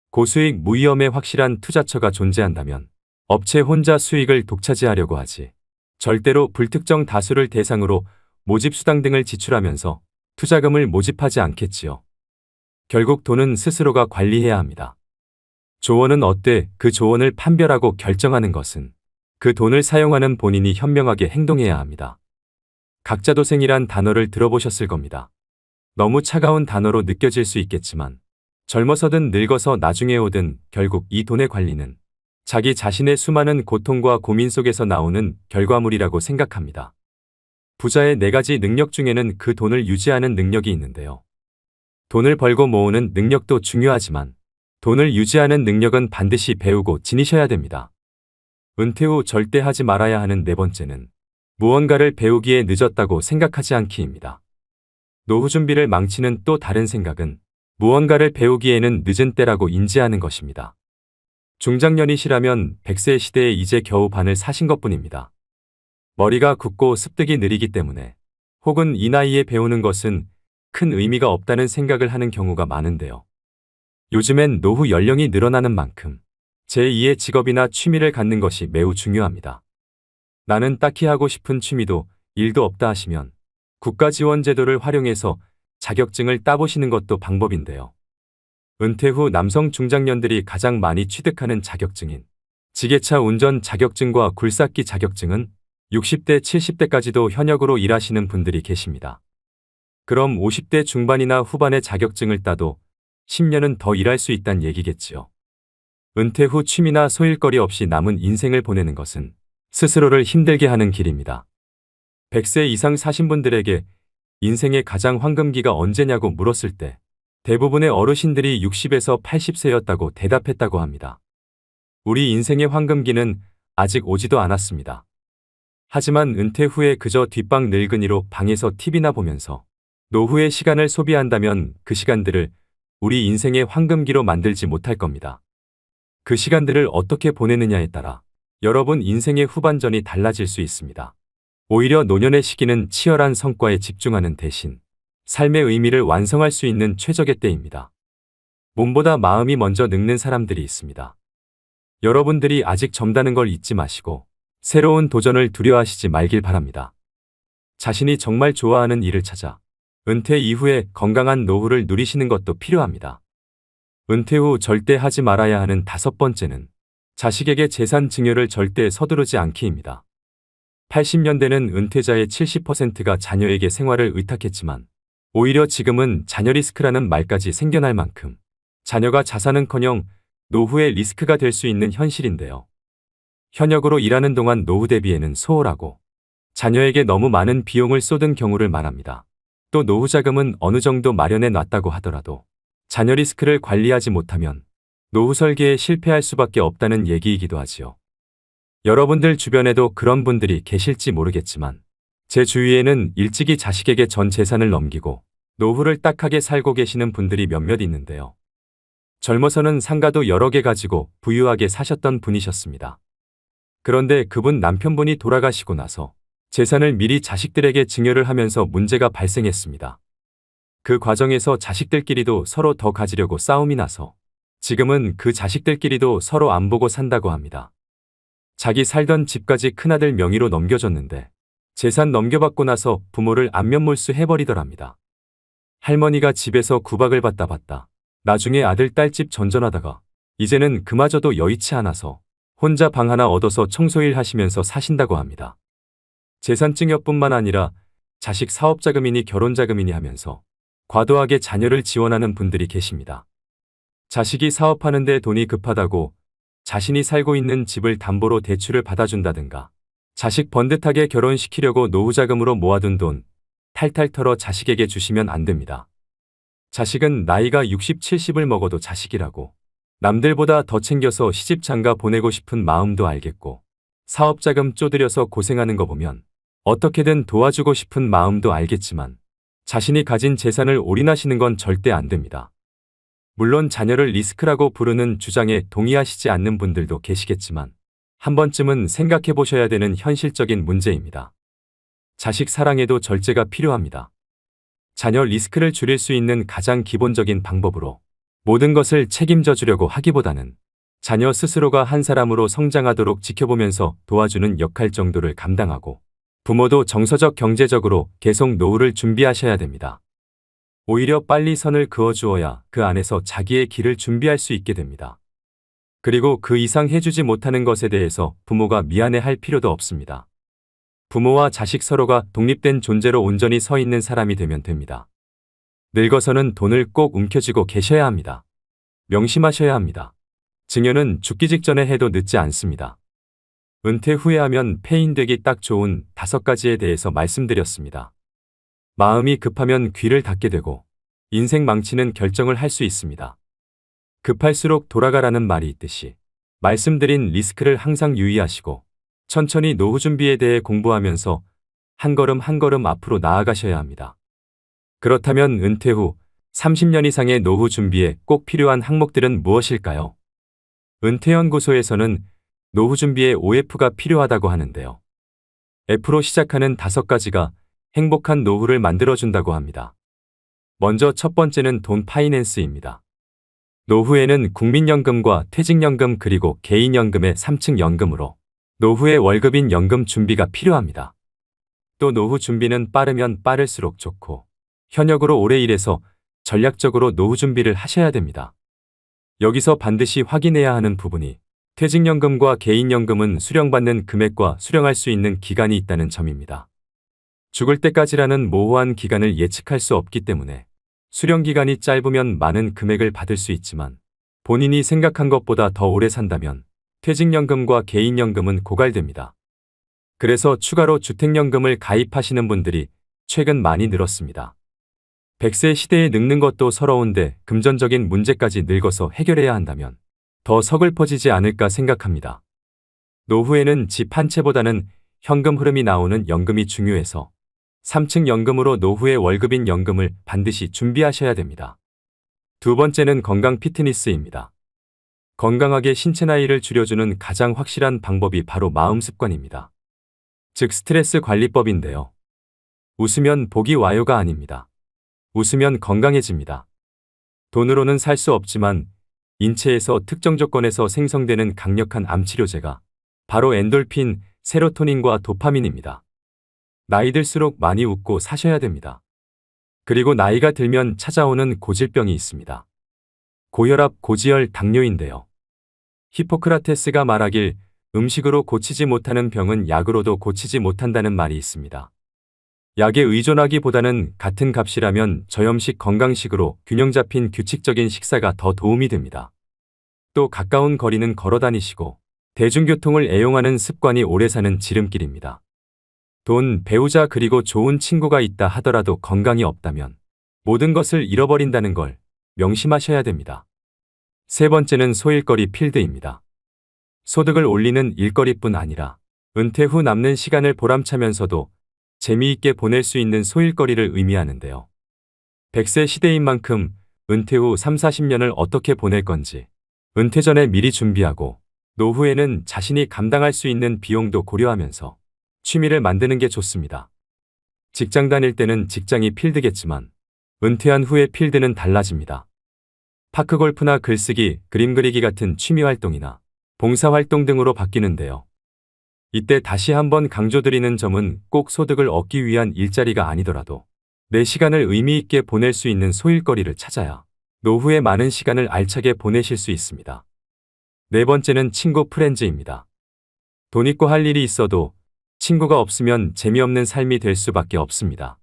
B: 고수익 무위험의 확실한 투자처가 존재한다면 업체 혼자 수익을 독차지하려고 하지 절대로 불특정 다수를 대상으로 모집수당 등을 지출하면서 투자금을 모집하지 않겠지요. 결국 돈은 스스로가 관리해야 합니다. 조언은 어때 그 조언을 판별하고 결정하는 것은 그 돈을 사용하는 본인이 현명하게 행동해야 합니다. 각자도생이란 단어를 들어보셨을 겁니다. 너무 차가운 단어로 느껴질 수 있겠지만 젊어서든 늙어서 나중에 오든 결국 이 돈의 관리는 자기 자신의 수많은 고통과 고민 속에서 나오는 결과물이라고 생각합니다. 부자의 4가지 능력 중에는 그 돈을 유지하는 능력이 있는데요. 돈을 벌고 모으는 능력도 중요하지만 돈을 유지하는 능력은 반드시 배우고 지니셔야 됩니다. 은퇴 후 절대 하지 말아야 하는 4번째는 무언가를 배우기에 늦었다고 생각하지 않기입니다. 노후 준비를 망치는 또 다른 생각은 무언가를 배우기에는 늦은 때라고 인지하는 것입니다. 중장년이시라면 100세 시대에 이제 겨우 반을 사신 것뿐입니다. 머리가 굳고 습득이 느리기 때문에 혹은 이 나이에 배우는 것은 큰 의미가 없다는 생각을 하는 경우가 많은데요. 요즘엔 노후 연령이 늘어나는 만큼 제2의 직업이나 취미를 갖는 것이 매우 중요합니다. 나는 딱히 하고 싶은 취미도 일도 없다 하시면 국가 지원 제도를 활용해서 자격증을 따보시는 것도 방법인데요. 은퇴 후 남성 중장년들이 가장 많이 취득하는 자격증인 지게차 운전 자격증과 굴삭기 자격증은 60대, 70대까지도 현역으로 일하시는 분들이 계십니다. 그럼 50대 중반이나 후반의 자격증을 따도 10년은 더 일할 수 있다는 얘기겠지요. 은퇴 후 취미나 소일거리 없이 남은 인생을 보내는 것은 스스로를 힘들게 하는 길입니다. 100세 이상 사신 분들에게 인생의 가장 황금기가 언제냐고 물었을 때 대부분의 어르신들이 60에서 80세였다고 대답했다고 합니다. 우리 인생의 황금기는 아직 오지도 않았습니다. 하지만 은퇴 후에 그저 뒷방 늙은이로 방에서 TV나 보면서 노후의 시간을 소비한다면 그 시간들을 우리 인생의 황금기로 만들지 못할 겁니다. 그 시간들을 어떻게 보내느냐에 따라 여러분 인생의 후반전이 달라질 수 있습니다. 오히려 노년의 시기는 치열한 성과에 집중하는 대신 삶의 의미를 완성할 수 있는 최적의 때입니다. 몸보다 마음이 먼저 늙는 사람들이 있습니다. 여러분들이 아직 젊다는 걸 잊지 마시고 새로운 도전을 두려워하시지 말길 바랍니다. 자신이 정말 좋아하는 일을 찾아 은퇴 이후에 건강한 노후를 누리시는 것도 필요합니다. 은퇴 후 절대 하지 말아야 하는 5번째는 자식에게 재산 증여를 절대 서두르지 않기입니다. 80년대는 은퇴자의 70%가 자녀에게 생활을 의탁했지만 오히려 지금은 자녀 리스크라는 말까지 생겨날 만큼 자녀가 자산은커녕 노후의 리스크가 될 수 있는 현실인데요. 현역으로 일하는 동안 노후 대비에는 소홀하고 자녀에게 너무 많은 비용을 쏟은 경우를 말합니다. 또 노후 자금은 어느 정도 마련해 놨다고 하더라도 자녀 리스크를 관리하지 못하면 노후 설계에 실패할 수밖에 없다는 얘기이기도 하지요. 여러분들 주변에도 그런 분들이 계실지 모르겠지만 제 주위에는 일찍이 자식에게 전 재산을 넘기고 노후를 딱하게 살고 계시는 분들이 몇몇 있는데요. 젊어서는 상가도 여러 개 가지고 부유하게 사셨던 분이셨습니다. 그런데 그분 남편분이 돌아가시고 나서 재산을 미리 자식들에게 증여를 하면서 문제가 발생했습니다. 그 과정에서 자식들끼리도 서로 더 가지려고 싸움이 나서 지금은 그 자식들끼리도 서로 안 보고 산다고 합니다. 자기 살던 집까지 큰아들 명의로 넘겨줬는데 재산 넘겨받고 나서 부모를 안면몰수 해버리더랍니다. 할머니가 집에서 구박을 받다 봤다. 나중에 아들 딸집 전전하다가 이제는 그마저도 여의치 않아서 혼자 방 하나 얻어서 청소일 하시면서 사신다고 합니다. 재산 증여뿐만 아니라 자식 사업자금이니 결혼자금이니 하면서 과도하게 자녀를 지원하는 분들이 계십니다. 자식이 사업하는데 돈이 급하다고 자신이 살고 있는 집을 담보로 대출을 받아준다든가 자식 번듯하게 결혼시키려고 노후자금으로 모아둔 돈 탈탈 털어 자식에게 주시면 안 됩니다. 자식은 나이가 60, 70을 먹어도 자식이라고 남들보다 더 챙겨서 시집 장가 보내고 싶은 마음도 알겠고 사업자금 쪼들여서 고생하는 거 보면 어떻게든 도와주고 싶은 마음도 알겠지만 자신이 가진 재산을 올인하시는 건 절대 안 됩니다. 물론 자녀를 리스크라고 부르는 주장에 동의하시지 않는 분들도 계시겠지만 한 번쯤은 생각해 보셔야 되는 현실적인 문제입니다. 자식 사랑에도 절제가 필요합니다. 자녀 리스크를 줄일 수 있는 가장 기본적인 방법으로 모든 것을 책임져 주려고 하기보다는 자녀 스스로가 한 사람으로 성장하도록 지켜보면서 도와주는 역할 정도를 감당하고 부모도 정서적 경제적으로 계속 노후를 준비하셔야 됩니다. 오히려 빨리 선을 그어주어야 그 안에서 자기의 길을 준비할 수 있게 됩니다. 그리고 그 이상 해주지 못하는 것에 대해서 부모가 미안해할 필요도 없습니다. 부모와 자식 서로가 독립된 존재로 온전히 서 있는 사람이 되면 됩니다. 늙어서는 돈을 꼭 움켜쥐고 계셔야 합니다. 명심하셔야 합니다. 증여는 죽기 직전에 해도 늦지 않습니다. 은퇴 후에 하면 폐인되기 딱 좋은 5가지에 대해서 말씀드렸습니다. 마음이 급하면 귀를 닫게 되고 인생 망치는 결정을 할 수 있습니다. 급할수록 돌아가라는 말이 있듯이 말씀드린 리스크를 항상 유의하시고 천천히 노후 준비에 대해 공부하면서 한 걸음 한 걸음 앞으로 나아가셔야 합니다. 그렇다면 은퇴 후 30년 이상의 노후 준비에 꼭 필요한 항목들은 무엇일까요? 은퇴연구소에서는 노후 준비에 OF가 필요하다고 하는데요. F로 시작하는 5가지가 행복한 노후를 만들어준다고 합니다. 먼저 첫 번째는 돈 파이낸스입니다. 노후에는 국민연금과 퇴직연금 그리고 개인연금의 3층 연금으로 노후의 월급인 연금 준비가 필요합니다. 또 노후 준비는 빠르면 빠를수록 좋고 현역으로 오래 일해서 전략적으로 노후 준비를 하셔야 됩니다. 여기서 반드시 확인해야 하는 부분이 퇴직연금과 개인연금은 수령받는 금액과 수령할 수 있는 기간이 있다는 점입니다. 죽을 때까지라는 모호한 기간을 예측할 수 없기 때문에 수령 기간이 짧으면 많은 금액을 받을 수 있지만 본인이 생각한 것보다 더 오래 산다면 퇴직연금과 개인연금은 고갈됩니다. 그래서 추가로 주택연금을 가입하시는 분들이 최근 많이 늘었습니다. 100세 시대에 늙는 것도 서러운데 금전적인 문제까지 늙어서 해결해야 한다면 더 서글퍼지지 않을까 생각합니다. 노후에는 집 한 채보다는 현금 흐름이 나오는 연금이 중요해서 3층 연금으로 노후의 월급인 연금을 반드시 준비하셔야 됩니다. 두 번째는 건강 피트니스입니다. 건강하게 신체 나이를 줄여주는 가장 확실한 방법이 바로 마음 습관입니다. 즉 스트레스 관리법인데요. 웃으면 복이 와요가 아닙니다. 웃으면 건강해집니다. 돈으로는 살 수 없지만 인체에서 특정 조건에서 생성되는 강력한 암치료제가 바로 엔돌핀, 세로토닌과 도파민입니다. 나이 들수록 많이 웃고 사셔야 됩니다. 그리고 나이가 들면 찾아오는 고질병이 있습니다. 고혈압, 고지혈, 당뇨인데요. 히포크라테스가 말하길 음식으로 고치지 못하는 병은 약으로도 고치지 못한다는 말이 있습니다. 약에 의존하기보다는 같은 값이라면 저염식 건강식으로 균형 잡힌 규칙적인 식사가 더 도움이 됩니다. 또 가까운 거리는 걸어 다니시고 대중교통을 애용하는 습관이 오래 사는 지름길입니다. 돈, 배우자 그리고 좋은 친구가 있다 하더라도 건강이 없다면 모든 것을 잃어버린다는 걸 명심하셔야 됩니다. 세 번째는 소일거리 필드입니다. 소득을 올리는 일거리뿐 아니라 은퇴 후 남는 시간을 보람차면서도 재미있게 보낼 수 있는 소일거리를 의미하는데요. 100세 시대인 만큼 은퇴 후 3, 40년을 어떻게 보낼 건지 은퇴 전에 미리 준비하고 노후에는 자신이 감당할 수 있는 비용도 고려하면서 취미를 만드는 게 좋습니다. 직장 다닐 때는 직장이 필드겠지만 은퇴한 후의 필드는 달라집니다. 파크골프나 글쓰기, 그림 그리기 같은 취미 활동이나 봉사활동 등으로 바뀌는데요. 이때 다시 한번 강조드리는 점은 꼭 소득을 얻기 위한 일자리가 아니더라도 내 시간을 의미 있게 보낼 수 있는 소일거리를 찾아야 노후에 많은 시간을 알차게 보내실 수 있습니다. 네 번째는 친구 프렌즈입니다. 돈 있고 할 일이 있어도 친구가 없으면 재미없는 삶이 될 수밖에 없습니다.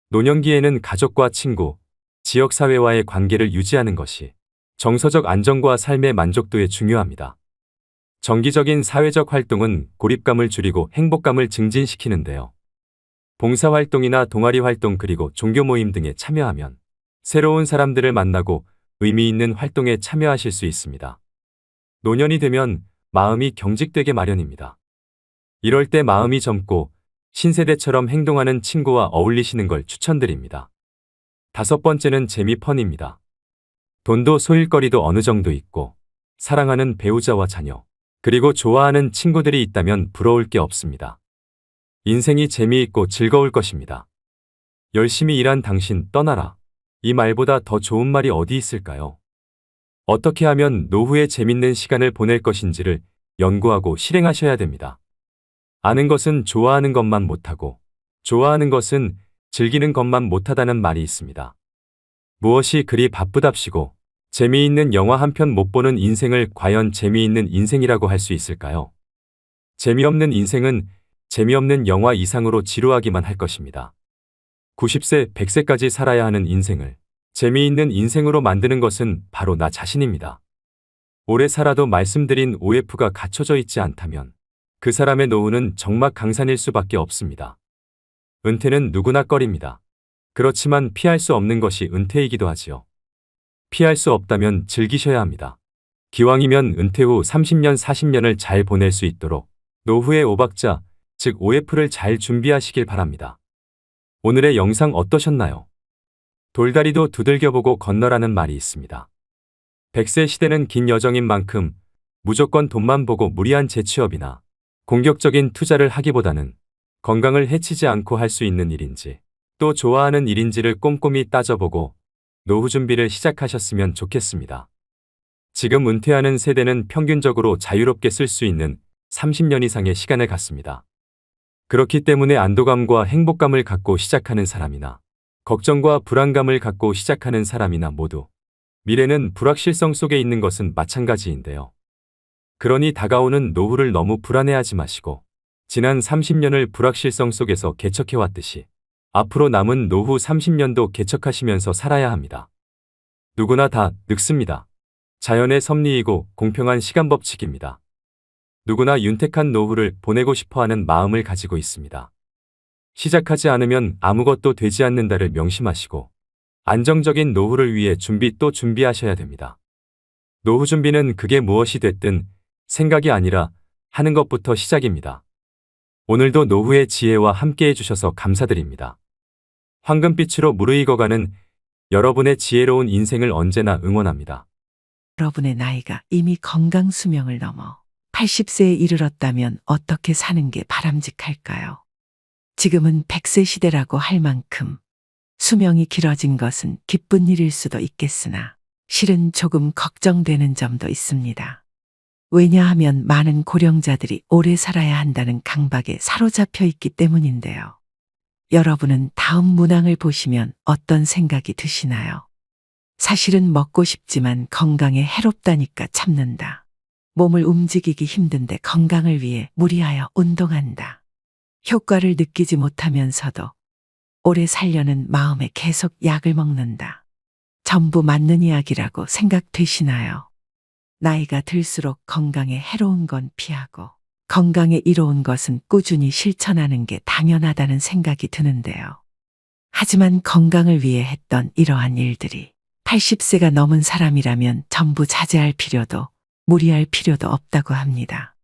B: 노년기에는 가족과 친구, 지역사회와의 관계를 유지하는 것이 정서적 안정과 삶의 만족도에 중요합니다. 정기적인 사회적 활동은 고립감을 줄이고 행복감을 증진시키는데요. 봉사활동이나 동아리 활동 그리고 종교 모임 등에 참여하면 새로운 사람들을 만나고 의미 있는 활동에 참여하실 수 있습니다. 노년이 되면 마음이 경직되게 마련입니다. 이럴 때 마음이 젊고 신세대처럼 행동하는 친구와 어울리시는 걸 추천드립니다. 다섯 번째는 재미펀입니다. 돈도 소일거리도 어느 정도 있고 사랑하는 배우자와 자녀, 그리고 좋아하는 친구들이 있다면 부러울 게 없습니다. 인생이 재미있고 즐거울 것입니다. 열심히 일한 당신 떠나라. 이 말보다 더 좋은 말이 어디 있을까요? 어떻게 하면 노후에 재밌는 시간을 보낼 것인지를 연구하고 실행하셔야 됩니다. 아는 것은 좋아하는 것만 못하고 좋아하는 것은 즐기는 것만 못하다는 말이 있습니다. 무엇이 그리 바쁘답시고 재미있는 영화 한 편 못 보는 인생을 과연 재미있는 인생이라고 할 수 있을까요? 재미없는 인생은 재미없는 영화 이상으로 지루하기만 할 것입니다. 90세, 100세까지 살아야 하는 인생을 재미있는 인생으로 만드는 것은 바로 나 자신입니다. 오래 살아도 말씀드린 OF가 갖춰져 있지 않다면 그 사람의 노후는 적막강산일 수밖에 없습니다. 은퇴는 누구나 꺼립니다. 그렇지만 피할 수 없는 것이 은퇴이기도 하지요. 피할 수 없다면 즐기셔야 합니다. 기왕이면 은퇴 후 30년, 40년을 잘 보낼 수 있도록 노후의 오박자, 즉 OF를 잘 준비하시길 바랍니다. 오늘의 영상 어떠셨나요? 돌다리도 두들겨보고 건너라는 말이 있습니다. 100세 시대는 긴 여정인 만큼 무조건 돈만 보고 무리한 재취업이나 공격적인 투자를 하기보다는 건강을 해치지 않고 할 수 있는 일인지 또 좋아하는 일인지를 꼼꼼히 따져보고 노후 준비를 시작하셨으면 좋겠습니다. 지금 은퇴하는 세대는 평균적으로 자유롭게 쓸 수 있는 30년 이상의 시간을 갖습니다. 그렇기 때문에 안도감과 행복감을 갖고 시작하는 사람이나 걱정과 불안감을 갖고 시작하는 사람이나 모두 미래는 불확실성 속에 있는 것은 마찬가지인데요. 그러니 다가오는 노후를 너무 불안해하지 마시고 지난 30년을 불확실성 속에서 개척해왔듯이 앞으로 남은 노후 30년도 개척하시면서 살아야 합니다. 누구나 다 늙습니다. 자연의 섭리이고 공평한 시간 법칙입니다. 누구나 윤택한 노후를 보내고 싶어하는 마음을 가지고 있습니다. 시작하지 않으면 아무것도 되지 않는다를 명심하시고 안정적인 노후를 위해 또 준비하셔야 됩니다. 노후 준비는 그게 무엇이 됐든 생각이 아니라 하는 것부터 시작입니다. 오늘도 노후의 지혜와 함께 해주셔서 감사드립니다. 황금빛으로 무르익어가는 여러분의 지혜로운 인생을 언제나 응원합니다.
A: 여러분의 나이가 이미 건강 수명을 넘어 80세에 이르렀다면 어떻게 사는 게 바람직할까요? 지금은 100세 시대라고 할 만큼 수명이 길어진 것은 기쁜 일일 수도 있겠으나 실은 조금 걱정되는 점도 있습니다. 왜냐하면 많은 고령자들이 오래 살아야 한다는 강박에 사로잡혀 있기 때문인데요. 여러분은 다음 문항을 보시면 어떤 생각이 드시나요? 사실은 먹고 싶지만 건강에 해롭다니까 참는다. 몸을 움직이기 힘든데 건강을 위해 무리하여 운동한다. 효과를 느끼지 못하면서도 오래 살려는 마음에 계속 약을 먹는다. 전부 맞는 이야기라고 생각되시나요? 나이가 들수록 건강에 해로운 건 피하고 건강에 이로운 것은 꾸준히 실천하는 게 당연하다는 생각이 드는데요. 하지만 건강을 위해 했던 이러한 일들이 80세가 넘은 사람이라면 전부 자제할 필요도 무리할 필요도 없다고 합니다.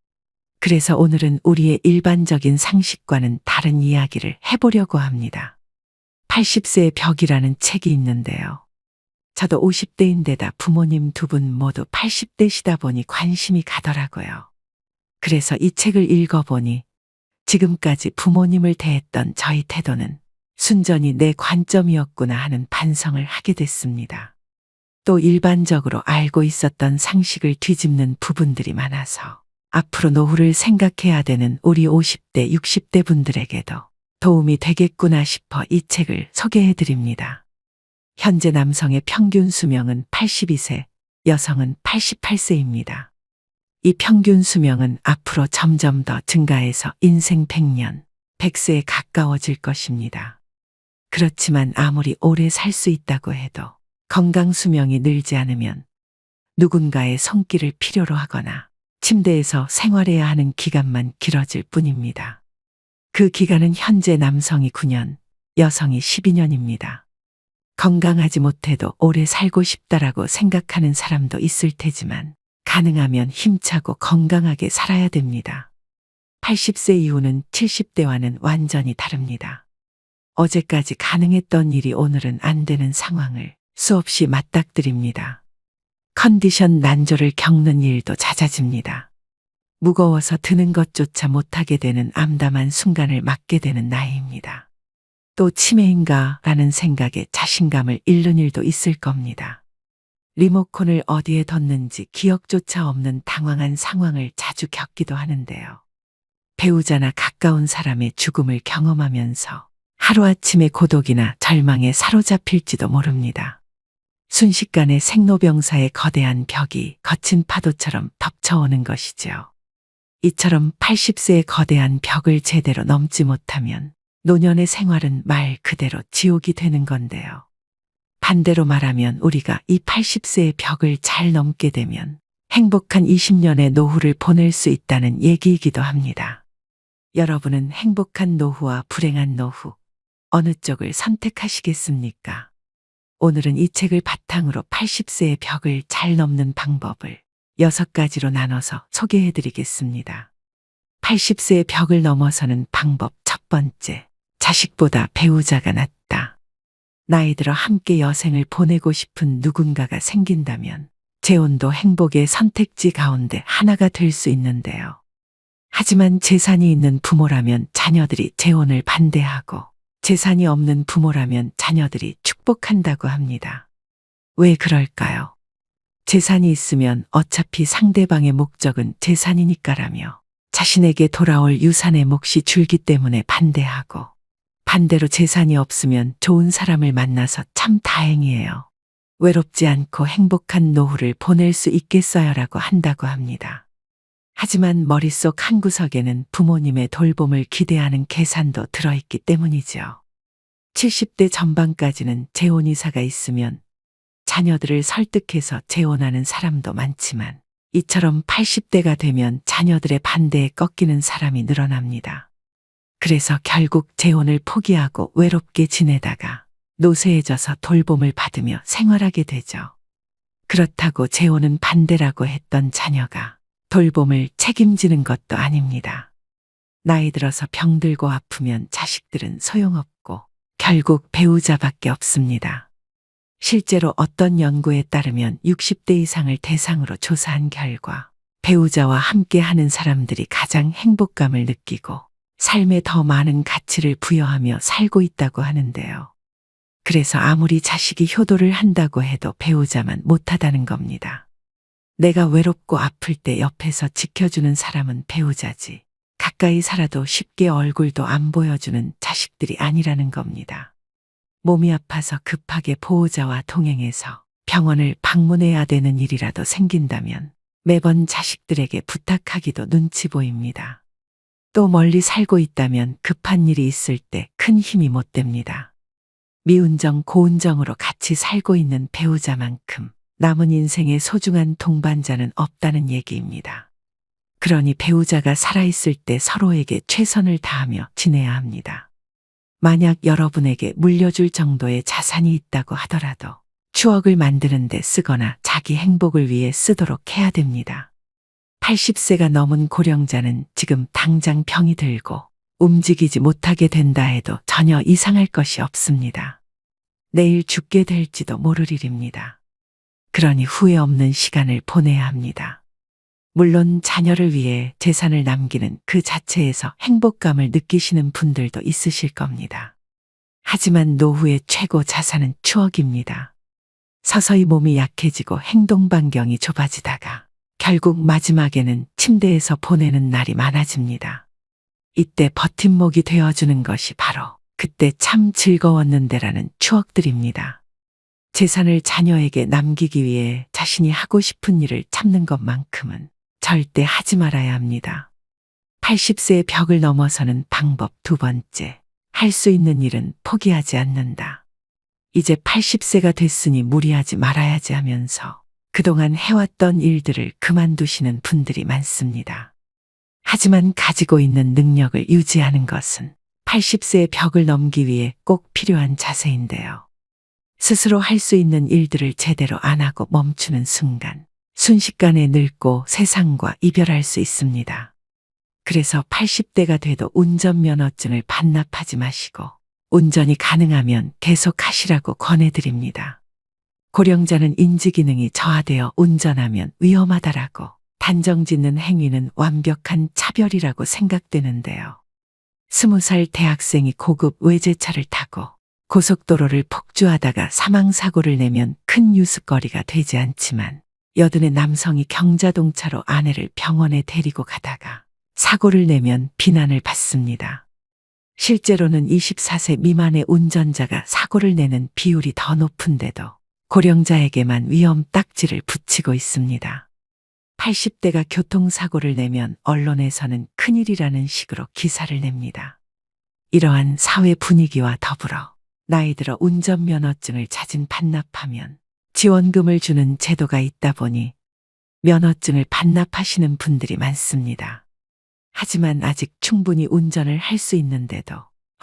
A: 그래서 오늘은 우리의 일반적인 상식과는 다른 이야기를 해보려고 합니다. 80세의 벽이라는 책이 있는데요. 저도 50대인데다 부모님 두 분 모두 80대시다 보니 관심이 가더라고요. 그래서 이 책을 읽어보니 지금까지 부모님을 대했던 저희 태도는 순전히 내 관점이었구나 하는 반성을 하게 됐습니다. 또 일반적으로 알고 있었던 상식을 뒤집는 부분들이 많아서 앞으로 노후를 생각해야 되는 우리 50대, 60대 분들에게도 도움이 되겠구나 싶어 이 책을 소개해드립니다. 현재 남성의 평균 수명은 82세, 여성은 88세입니다. 이 평균 수명은 앞으로 점점 더 증가해서 인생 100년, 100세에 가까워질 것입니다. 그렇지만 아무리 오래 살 수 있다고 해도 건강 수명이 늘지 않으면 누군가의 손길을 필요로 하거나 침대에서 생활해야 하는 기간만 길어질 뿐입니다. 그 기간은 현재 남성이 9년, 여성이 12년입니다. 건강하지 못해도 오래 살고 싶다라고 생각하는 사람도 있을 테지만 가능하면 힘차고 건강하게 살아야 됩니다. 80세 이후는 70대와는 완전히 다릅니다. 어제까지 가능했던 일이 오늘은 안 되는 상황을 수없이 맞닥뜨립니다. 컨디션 난조를 겪는 일도 잦아집니다. 무거워서 드는 것조차 못하게 되는 암담한 순간을 맞게 되는 나이입니다. 또 치매인가 라는 생각에 자신감을 잃는 일도 있을 겁니다. 리모컨을 어디에 뒀는지 기억조차 없는 당황한 상황을 자주 겪기도 하는데요. 배우자나 가까운 사람의 죽음을 경험하면서 하루아침에 고독이나 절망에 사로잡힐지도 모릅니다. 순식간에 생로병사의 거대한 벽이 거친 파도처럼 덮쳐오는 것이죠. 이처럼 80세의 거대한 벽을 제대로 넘지 못하면 노년의 생활은 말 그대로 지옥이 되는 건데요. 반대로 말하면 우리가 이 80세의 벽을 잘 넘게 되면 행복한 20년의 노후를 보낼 수 있다는 얘기이기도 합니다. 여러분은 행복한 노후와 불행한 노후, 어느 쪽을 선택하시겠습니까? 오늘은 이 책을 바탕으로 80세의 벽을 잘 넘는 방법을 6가지로 나눠서 소개해드리겠습니다. 80세의 벽을 넘어서는 방법 첫 번째, 자식보다 배우자가 낫다. 나이 들어 함께 여생을 보내고 싶은 누군가가 생긴다면 재혼도 행복의 선택지 가운데 하나가 될 수 있는데요. 하지만 재산이 있는 부모라면 자녀들이 재혼을 반대하고 재산이 없는 부모라면 자녀들이 축복한다고 합니다. 왜 그럴까요? 재산이 있으면 어차피 상대방의 목적은 재산이니까라며 자신에게 돌아올 유산의 몫이 줄기 때문에 반대하고, 반대로 재산이 없으면 좋은 사람을 만나서 참 다행이에요. 외롭지 않고 행복한 노후를 보낼 수 있겠어요라고 한다고 합니다. 하지만 머릿속 한구석에는 부모님의 돌봄을 기대하는 계산도 들어있기 때문이죠. 70대 전반까지는 재혼이사가 있으면 자녀들을 설득해서 재혼하는 사람도 많지만, 이처럼 80대가 되면 자녀들의 반대에 꺾이는 사람이 늘어납니다. 그래서 결국 재혼을 포기하고 외롭게 지내다가 노쇠해져서 돌봄을 받으며 생활하게 되죠. 그렇다고 재혼은 반대라고 했던 자녀가 돌봄을 책임지는 것도 아닙니다. 나이 들어서 병들고 아프면 자식들은 소용없고 결국 배우자밖에 없습니다. 실제로 어떤 연구에 따르면 60대 이상을 대상으로 조사한 결과 배우자와 함께 하는 사람들이 가장 행복감을 느끼고 삶에 더 많은 가치를 부여하며 살고 있다고 하는데요. 그래서 아무리 자식이 효도를 한다고 해도 배우자만 못하다는 겁니다. 내가 외롭고 아플 때 옆에서 지켜주는 사람은 배우자지, 가까이 살아도 쉽게 얼굴도 안 보여주는 자식들이 아니라는 겁니다. 몸이 아파서 급하게 보호자와 동행해서 병원을 방문해야 되는 일이라도 생긴다면 매번 자식들에게 부탁하기도 눈치 보입니다. 또 멀리 살고 있다면 급한 일이 있을 때 큰 힘이 못 됩니다. 미운정 고운정으로 같이 살고 있는 배우자만큼 남은 인생의 소중한 동반자는 없다는 얘기입니다. 그러니 배우자가 살아있을 때 서로에게 최선을 다하며 지내야 합니다. 만약 여러분에게 물려줄 정도의 자산이 있다고 하더라도 추억을 만드는 데 쓰거나 자기 행복을 위해 쓰도록 해야 됩니다. 80세가 넘은 고령자는 지금 당장 병이 들고 움직이지 못하게 된다 해도 전혀 이상할 것이 없습니다. 내일 죽게 될지도 모를 일입니다. 그러니 후회 없는 시간을 보내야 합니다. 물론 자녀를 위해 재산을 남기는 그 자체에서 행복감을 느끼시는 분들도 있으실 겁니다. 하지만 노후의 최고 자산은 추억입니다. 서서히 몸이 약해지고 행동 반경이 좁아지다가 결국 마지막에는 침대에서 보내는 날이 많아집니다. 이때 버팀목이 되어주는 것이 바로 그때 참 즐거웠는데라는 추억들입니다. 재산을 자녀에게 남기기 위해 자신이 하고 싶은 일을 참는 것만큼은 절대 하지 말아야 합니다. 80세의 벽을 넘어서는 방법 두 번째, 할 수 있는 일은 포기하지 않는다. 이제 80세가 됐으니 무리하지 말아야지 하면서 그동안 해왔던 일들을 그만두시는 분들이 많습니다. 하지만 가지고 있는 능력을 유지하는 것은 80세의 벽을 넘기 위해 꼭 필요한 자세인데요. 스스로 할 수 있는 일들을 제대로 안 하고 멈추는 순간 순식간에 늙고 세상과 이별할 수 있습니다. 그래서 80대가 돼도 운전면허증을 반납하지 마시고 운전이 가능하면 계속 하시라고 권해드립니다. 고령자는 인지기능이 저하되어 운전하면 위험하다라고 단정짓는 행위는 완벽한 차별이라고 생각되는데요. 20살 대학생이 고급 외제차를 타고 고속도로를 폭주하다가 사망사고를 내면 큰 뉴스거리가 되지 않지만, 여든의 남성이 경자동차로 아내를 병원에 데리고 가다가 사고를 내면 비난을 받습니다. 실제로는 24세 미만의 운전자가 사고를 내는 비율이 더 높은데도 고령자에게만 위험 딱지를 붙이고 있습니다. 80대가 교통사고를 내면 언론에서는 큰일이라는 식으로 기사를 냅니다. 이러한 사회 분위기와 더불어 나이 들어 운전면허증을 자진 반납하면 지원금을 주는 제도가 있다 보니 면허증을 반납하시는 분들이 많습니다. 하지만 아직 충분히 운전을 할 수 있는데도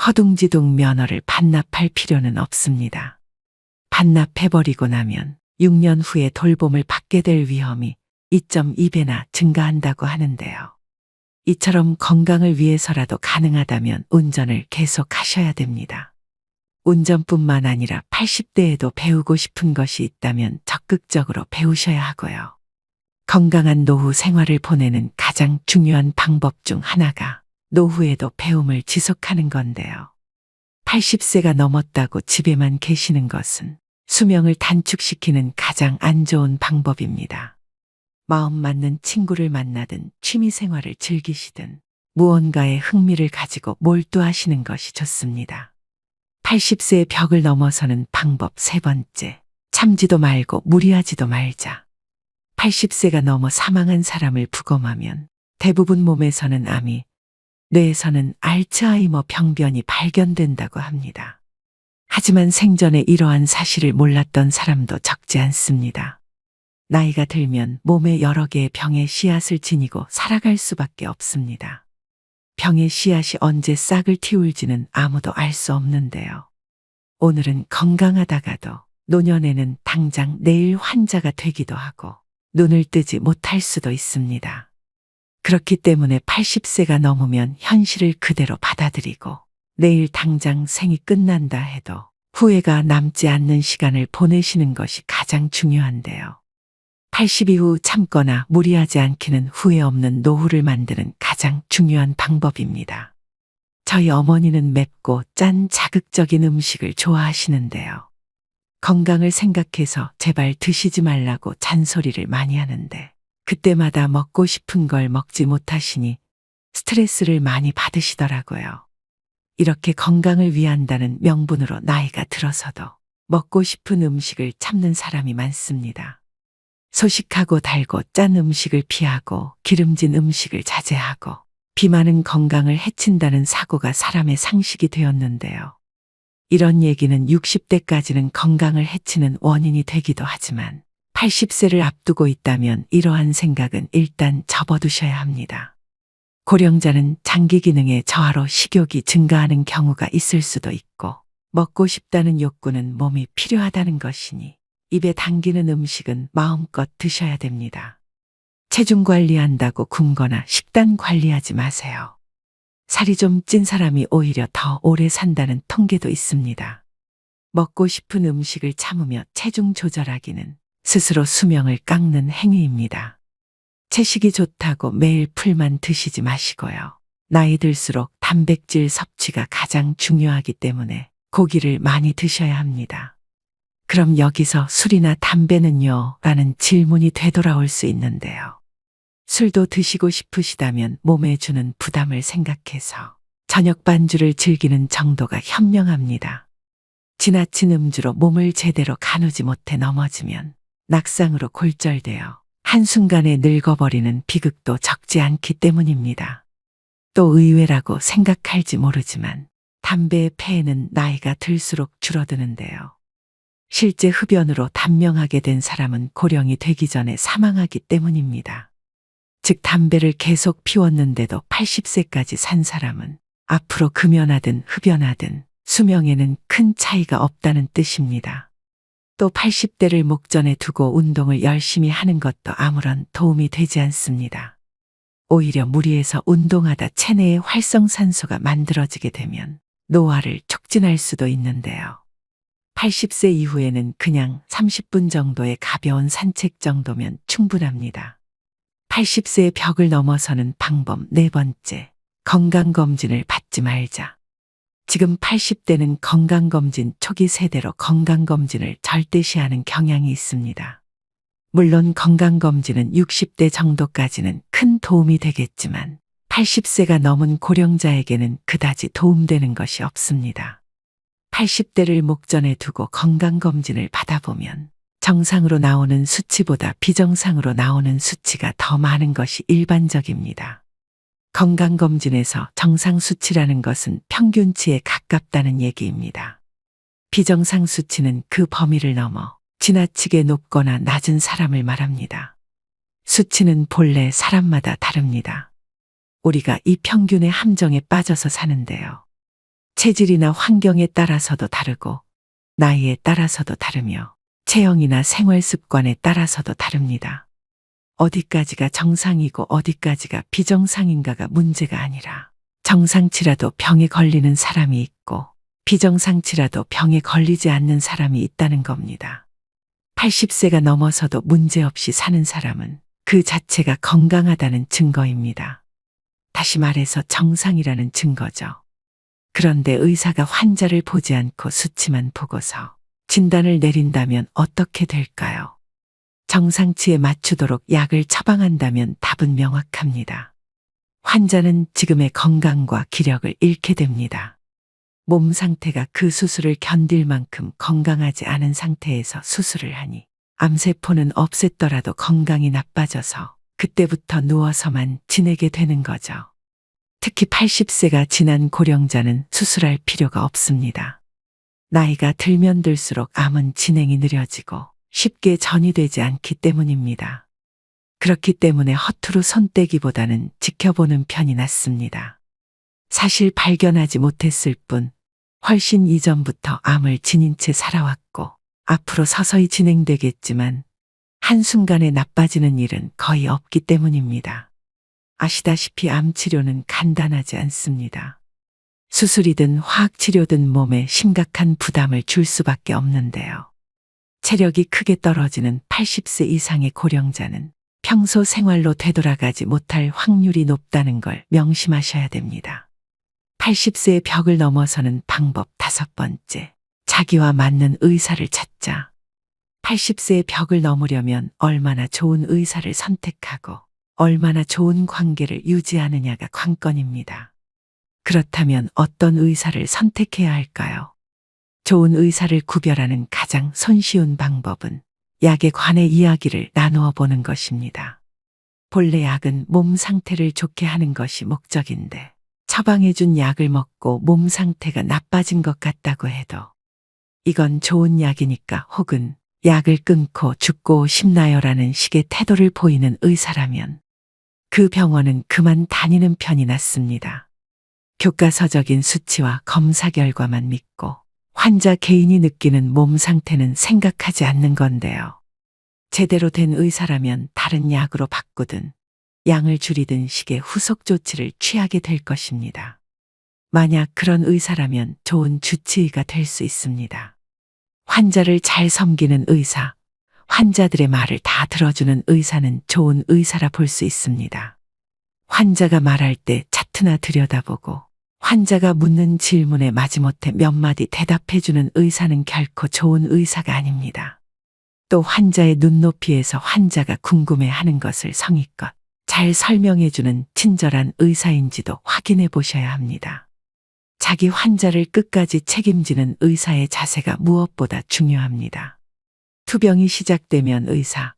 A: 허둥지둥 면허를 반납할 필요는 없습니다. 반납해버리고 나면 6년 후에 돌봄을 받게 될 위험이 2.2배나 증가한다고 하는데요. 이처럼 건강을 위해서라도 가능하다면 운전을 계속 하셔야 됩니다. 운전뿐만 아니라 80대에도 배우고 싶은 것이 있다면 적극적으로 배우셔야 하고요. 건강한 노후 생활을 보내는 가장 중요한 방법 중 하나가 노후에도 배움을 지속하는 건데요. 80세가 넘었다고 집에만 계시는 것은 수명을 단축시키는 가장 안 좋은 방법입니다. 마음 맞는 친구를 만나든 취미 생활을 즐기시든 무언가에 흥미를 가지고 몰두하시는 것이 좋습니다. 80세의 벽을 넘어서는 방법 세 번째. 참지도 말고 무리하지도 말자. 80세가 넘어 사망한 사람을 부검하면 대부분 몸에서는 암이, 뇌에서는 알츠하이머 병변이 발견된다고 합니다. 하지만 생전에 이러한 사실을 몰랐던 사람도 적지 않습니다. 나이가 들면 몸에 여러 개의 병의 씨앗을 지니고 살아갈 수밖에 없습니다. 병의 씨앗이 언제 싹을 틔울지는 아무도 알 수 없는데요. 오늘은 건강하다가도 노년에는 당장 내일 환자가 되기도 하고 눈을 뜨지 못할 수도 있습니다. 그렇기 때문에 80세가 넘으면 현실을 그대로 받아들이고 내일 당장 생이 끝난다 해도 후회가 남지 않는 시간을 보내시는 것이 가장 중요한데요. 80 이후 참거나 무리하지 않기는 후회 없는 노후를 만드는 가장 중요한 방법입니다. 저희 어머니는 맵고 짠 자극적인 음식을 좋아하시는데요. 건강을 생각해서 제발 드시지 말라고 잔소리를 많이 하는데 그때마다 먹고 싶은 걸 먹지 못하시니 스트레스를 많이 받으시더라고요. 이렇게 건강을 위한다는 명분으로 나이가 들어서도 먹고 싶은 음식을 참는 사람이 많습니다. 소식하고 달고 짠 음식을 피하고 기름진 음식을 자제하고 비 많은 건강을 해친다는 사고가 사람의 상식이 되었는데요. 이런 얘기는 60대까지는 건강을 해치는 원인이 되기도 하지만 80세를 앞두고 있다면 이러한 생각은 일단 접어두셔야 합니다. 고령자는 장기 기능의 저하로 식욕이 증가하는 경우가 있을 수도 있고 먹고 싶다는 욕구는 몸이 필요하다는 것이니 입에 당기는 음식은 마음껏 드셔야 됩니다. 체중 관리한다고 굶거나 식단 관리하지 마세요. 살이 좀 찐 사람이 오히려 더 오래 산다는 통계도 있습니다. 먹고 싶은 음식을 참으며 체중 조절하기는 스스로 수명을 깎는 행위입니다. 채식이 좋다고 매일 풀만 드시지 마시고요. 나이 들수록 단백질 섭취가 가장 중요하기 때문에 고기를 많이 드셔야 합니다. 그럼 여기서 술이나 담배는요? 라는 질문이 되돌아올 수 있는데요. 술도 드시고 싶으시다면 몸에 주는 부담을 생각해서 저녁 반주를 즐기는 정도가 현명합니다. 지나친 음주로 몸을 제대로 가누지 못해 넘어지면 낙상으로 골절되어 한순간에 늙어버리는 비극도 적지 않기 때문입니다. 또 의외라고 생각할지 모르지만 담배의 폐해는 나이가 들수록 줄어드는데요. 실제 흡연으로 단명하게 된 사람은 고령이 되기 전에 사망하기 때문입니다. 즉 담배를 계속 피웠는데도 80세까지 산 사람은 앞으로 금연하든 흡연하든 수명에는 큰 차이가 없다는 뜻입니다. 또 80대를 목전에 두고 운동을 열심히 하는 것도 아무런 도움이 되지 않습니다. 오히려 무리해서 운동하다 체내에 활성산소가 만들어지게 되면 노화를 촉진할 수도 있는데요. 80세 이후에는 그냥 30분 정도의 가벼운 산책 정도면 충분합니다. 80세의 벽을 넘어서는 방법 네 번째, 건강검진을 받지 말자. 지금 80대는 건강검진 초기 세대로 건강검진을 절대시하는 경향이 있습니다. 물론 건강검진은 60대 정도까지는 큰 도움이 되겠지만 80세가 넘은 고령자에게는 그다지 도움되는 것이 없습니다. 80대를 목전에 두고 건강검진을 받아보면 정상으로 나오는 수치보다 비정상으로 나오는 수치가 더 많은 것이 일반적입니다. 건강검진에서 정상 수치라는 것은 평균치에 가깝다는 얘기입니다. 비정상 수치는 그 범위를 넘어 지나치게 높거나 낮은 사람을 말합니다. 수치는 본래 사람마다 다릅니다. 우리가 이 평균의 함정에 빠져서 사는데요. 체질이나 환경에 따라서도 다르고 나이에 따라서도 다르며 체형이나 생활 습관에 따라서도 다릅니다. 어디까지가 정상이고 어디까지가 비정상인가가 문제가 아니라 정상치라도 병에 걸리는 사람이 있고 비정상치라도 병에 걸리지 않는 사람이 있다는 겁니다. 80세가 넘어서도 문제없이 사는 사람은 그 자체가 건강하다는 증거입니다. 다시 말해서 정상이라는 증거죠. 그런데 의사가 환자를 보지 않고 수치만 보고서 진단을 내린다면 어떻게 될까요? 정상치에 맞추도록 약을 처방한다면 답은 명확합니다. 환자는 지금의 건강과 기력을 잃게 됩니다. 몸 상태가 그 수술을 견딜 만큼 건강하지 않은 상태에서 수술을 하니 암세포는 없앴더라도 건강이 나빠져서 그때부터 누워서만 지내게 되는 거죠. 특히 80세가 지난 고령자는 수술할 필요가 없습니다. 나이가 들면 들수록 암은 진행이 느려지고 쉽게 전이되지 않기 때문입니다. 그렇기 때문에 허투루 손떼기보다는 지켜보는 편이 낫습니다. 사실 발견하지 못했을 뿐 훨씬 이전부터 암을 지닌 채 살아왔고 앞으로 서서히 진행되겠지만 한순간에 나빠지는 일은 거의 없기 때문입니다. 아시다시피 암 치료는 간단하지 않습니다. 수술이든 화학치료든 몸에 심각한 부담을 줄 수밖에 없는데요. 체력이 크게 떨어지는 80세 이상의 고령자는 평소 생활로 되돌아가지 못할 확률이 높다는 걸 명심하셔야 됩니다. 80세의 벽을 넘어서는 방법 5번째. 자기와 맞는 의사를 찾자. 80세의 벽을 넘으려면 얼마나 좋은 의사를 선택하고 얼마나 좋은 관계를 유지하느냐가 관건입니다. 그렇다면 어떤 의사를 선택해야 할까요? 좋은 의사를 구별하는 가장 손쉬운 방법은 약에 관해 이야기를 나누어 보는 것입니다. 본래 약은 몸 상태를 좋게 하는 것이 목적인데 처방해준 약을 먹고 몸 상태가 나빠진 것 같다고 해도 이건 좋은 약이니까 혹은 약을 끊고 죽고 싶나요라는 식의 태도를 보이는 의사라면 그 병원은 그만 다니는 편이 낫습니다. 교과서적인 수치와 검사 결과만 믿고 환자 개인이 느끼는 몸 상태는 생각하지 않는 건데요. 제대로 된 의사라면 다른 약으로 바꾸든 양을 줄이든 식의 후속 조치를 취하게 될 것입니다. 만약 그런 의사라면 좋은 주치의가 될 수 있습니다. 환자를 잘 섬기는 의사, 환자들의 말을 다 들어주는 의사는 좋은 의사라 볼 수 있습니다. 환자가 말할 때 차트나 들여다보고 환자가 묻는 질문에 마지못해 몇 마디 대답해주는 의사는 결코 좋은 의사가 아닙니다. 또 환자의 눈높이에서 환자가 궁금해하는 것을 성의껏 잘 설명해주는 친절한 의사인지도 확인해 보셔야 합니다. 자기 환자를 끝까지 책임지는 의사의 자세가 무엇보다 중요합니다. 투병이 시작되면 의사,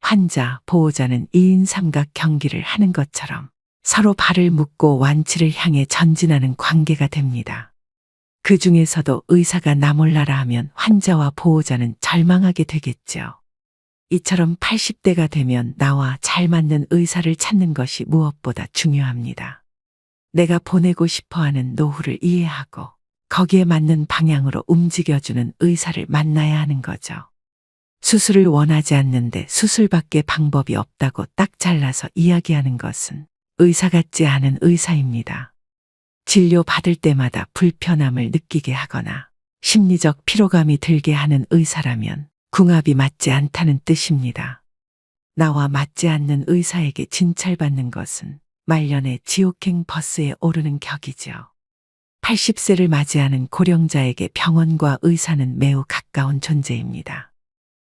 A: 환자, 보호자는 2인 삼각 경기를 하는 것처럼 서로 발을 묶고 완치를 향해 전진하는 관계가 됩니다. 그 중에서도 의사가 나 몰라라 하면 환자와 보호자는 절망하게 되겠죠. 이처럼 80대가 되면 나와 잘 맞는 의사를 찾는 것이 무엇보다 중요합니다. 내가 보내고 싶어하는 노후를 이해하고 거기에 맞는 방향으로 움직여주는 의사를 만나야 하는 거죠. 수술을 원하지 않는데 수술밖에 방법이 없다고 딱 잘라서 이야기하는 것은 의사 같지 않은 의사입니다. 진료 받을 때마다 불편함을 느끼게 하거나 심리적 피로감이 들게 하는 의사라면 궁합이 맞지 않다는 뜻입니다. 나와 맞지 않는 의사에게 진찰받는 것은 말년에 지옥행 버스에 오르는 격이죠. 80세를 맞이하는 고령자에게 병원과 의사는 매우 가까운 존재입니다.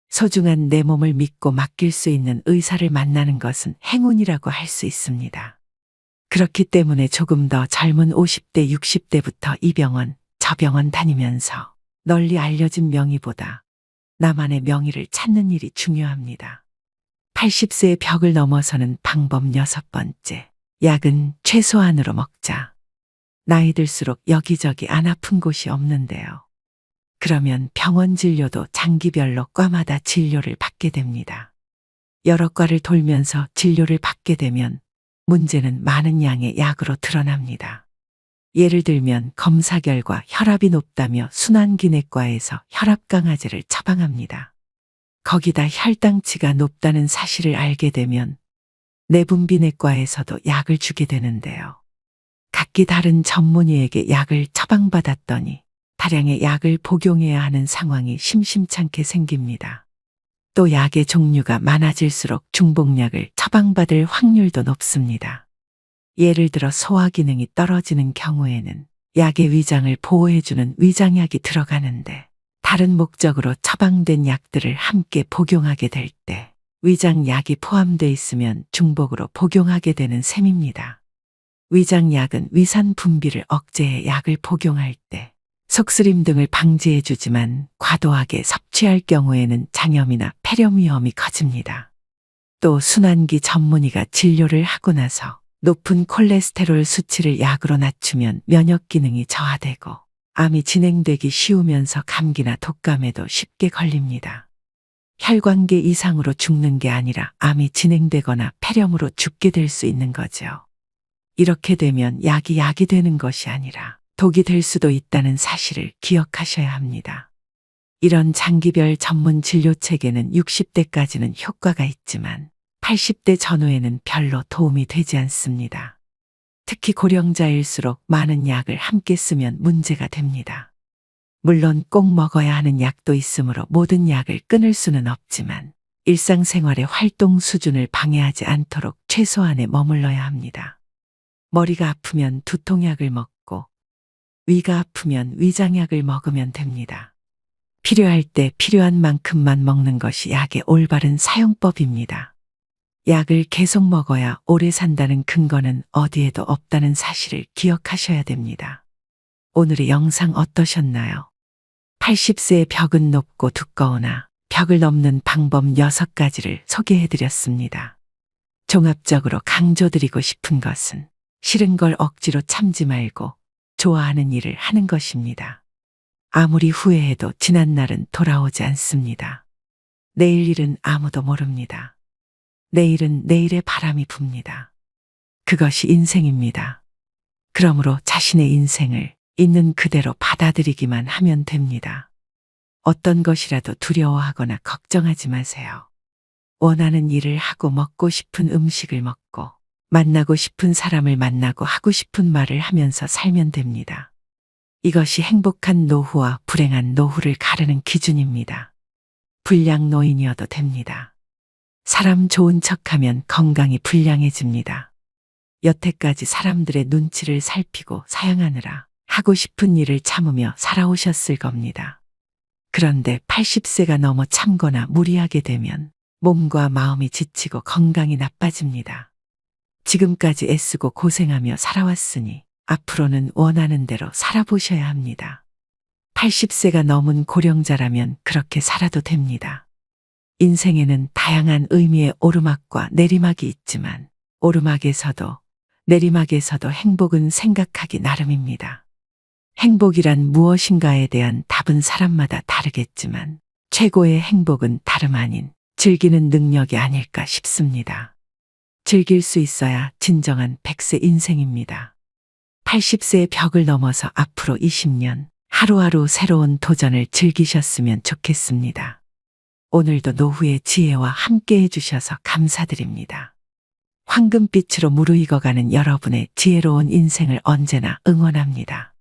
A: 소중한 내 몸을 믿고 맡길 수 있는 의사를 만나는 것은 행운이라고 할 수 있습니다. 그렇기 때문에 조금 더 젊은 50대, 60대부터 이 병원, 저 병원 다니면서 널리 알려진 명의보다 나만의 명의를 찾는 일이 중요합니다. 80세의 벽을 넘어서는 방법 6번째. 약은 최소한으로 먹자. 나이 들수록 여기저기 안 아픈 곳이 없는데요. 그러면 병원 진료도 장기별로 과마다 진료를 받게 됩니다. 여러 과를 돌면서 진료를 받게 되면 문제는 많은 양의 약으로 드러납니다. 예를 들면 검사 결과 혈압이 높다며 순환기내과에서 혈압강화제를 처방합니다. 거기다 혈당치가 높다는 사실을 알게 되면 내분비내과에서도 약을 주게 되는데요. 각기 다른 전문의에게 약을 처방받았더니 다량의 약을 복용해야 하는 상황이 심심찮게 생깁니다. 또 약의 종류가 많아질수록 중복약을 처방받을 확률도 높습니다. 예를 들어 소화 기능이 떨어지는 경우에는 약의 위장을 보호해주는 위장약이 들어가는데 다른 목적으로 처방된 약들을 함께 복용하게 될 때 위장약이 포함되어 있으면 중복으로 복용하게 되는 셈입니다. 위장약은 위산 분비를 억제해 약을 복용할 때 속쓰림 등을 방지해 주지만 과도하게 섭취할 경우에는 장염이나 폐렴 위험이 커집니다. 또 순환기 전문의가 진료를 하고 나서 높은 콜레스테롤 수치를 약으로 낮추면 면역 기능이 저하되고 암이 진행되기 쉬우면서 감기나 독감에도 쉽게 걸립니다. 혈관계 이상으로 죽는 게 아니라 암이 진행되거나 폐렴으로 죽게 될 수 있는 거죠. 이렇게 되면 약이 되는 것이 아니라 독이 될 수도 있다는 사실을 기억하셔야 합니다. 이런 장기별 전문 진료 체계는 60대까지는 효과가 있지만 80대 전후에는 별로 도움이 되지 않습니다. 특히 고령자일수록 많은 약을 함께 쓰면 문제가 됩니다. 물론 꼭 먹어야 하는 약도 있으므로 모든 약을 끊을 수는 없지만 일상생활의 활동 수준을 방해하지 않도록 최소한에 머물러야 합니다. 머리가 아프면 두통약을 먹고 위가 아프면 위장약을 먹으면 됩니다. 필요할 때 필요한 만큼만 먹는 것이 약의 올바른 사용법입니다. 약을 계속 먹어야 오래 산다는 근거는 어디에도 없다는 사실을 기억하셔야 됩니다. 오늘의 영상 어떠셨나요? 80세의 벽은 높고 두꺼우나 벽을 넘는 방법 6가지를 소개해드렸습니다. 종합적으로 강조드리고 싶은 것은 싫은 걸 억지로 참지 말고 좋아하는 일을 하는 것입니다. 아무리 후회해도 지난 날은 돌아오지 않습니다. 내일 일은 아무도 모릅니다. 내일은 내일의 바람이 붑니다. 그것이 인생입니다. 그러므로 자신의 인생을 있는 그대로 받아들이기만 하면 됩니다. 어떤 것이라도 두려워하거나 걱정하지 마세요. 원하는 일을 하고 먹고 싶은 음식을 먹고 만나고 싶은 사람을 만나고 하고 싶은 말을 하면서 살면 됩니다. 이것이 행복한 노후와 불행한 노후를 가르는 기준입니다. 불량 노인이어도 됩니다. 사람 좋은 척하면 건강이 불량해집니다. 여태까지 사람들의 눈치를 살피고 사양하느라 하고 싶은 일을 참으며 살아오셨을 겁니다. 그런데 80세가 넘어 참거나 무리하게 되면 몸과 마음이 지치고 건강이 나빠집니다. 지금까지 애쓰고 고생하며 살아왔으니 앞으로는 원하는 대로 살아보셔야 합니다. 80세가 넘은 고령자라면 그렇게 살아도 됩니다. 인생에는 다양한 의미의 오르막과 내리막이 있지만 오르막에서도 내리막에서도 행복은 생각하기 나름입니다. 행복이란 무엇인가에 대한 답은 사람마다 다르겠지만 최고의 행복은 다름 아닌 즐기는 능력이 아닐까 싶습니다. 즐길 수 있어야 진정한 100세 인생입니다. 80세의 벽을 넘어서 앞으로 20년 하루하루 새로운 도전을 즐기셨으면 좋겠습니다. 오늘도 노후의 지혜와 함께 해주셔서 감사드립니다. 황금빛으로 무르익어가는 여러분의 지혜로운 인생을 언제나 응원합니다.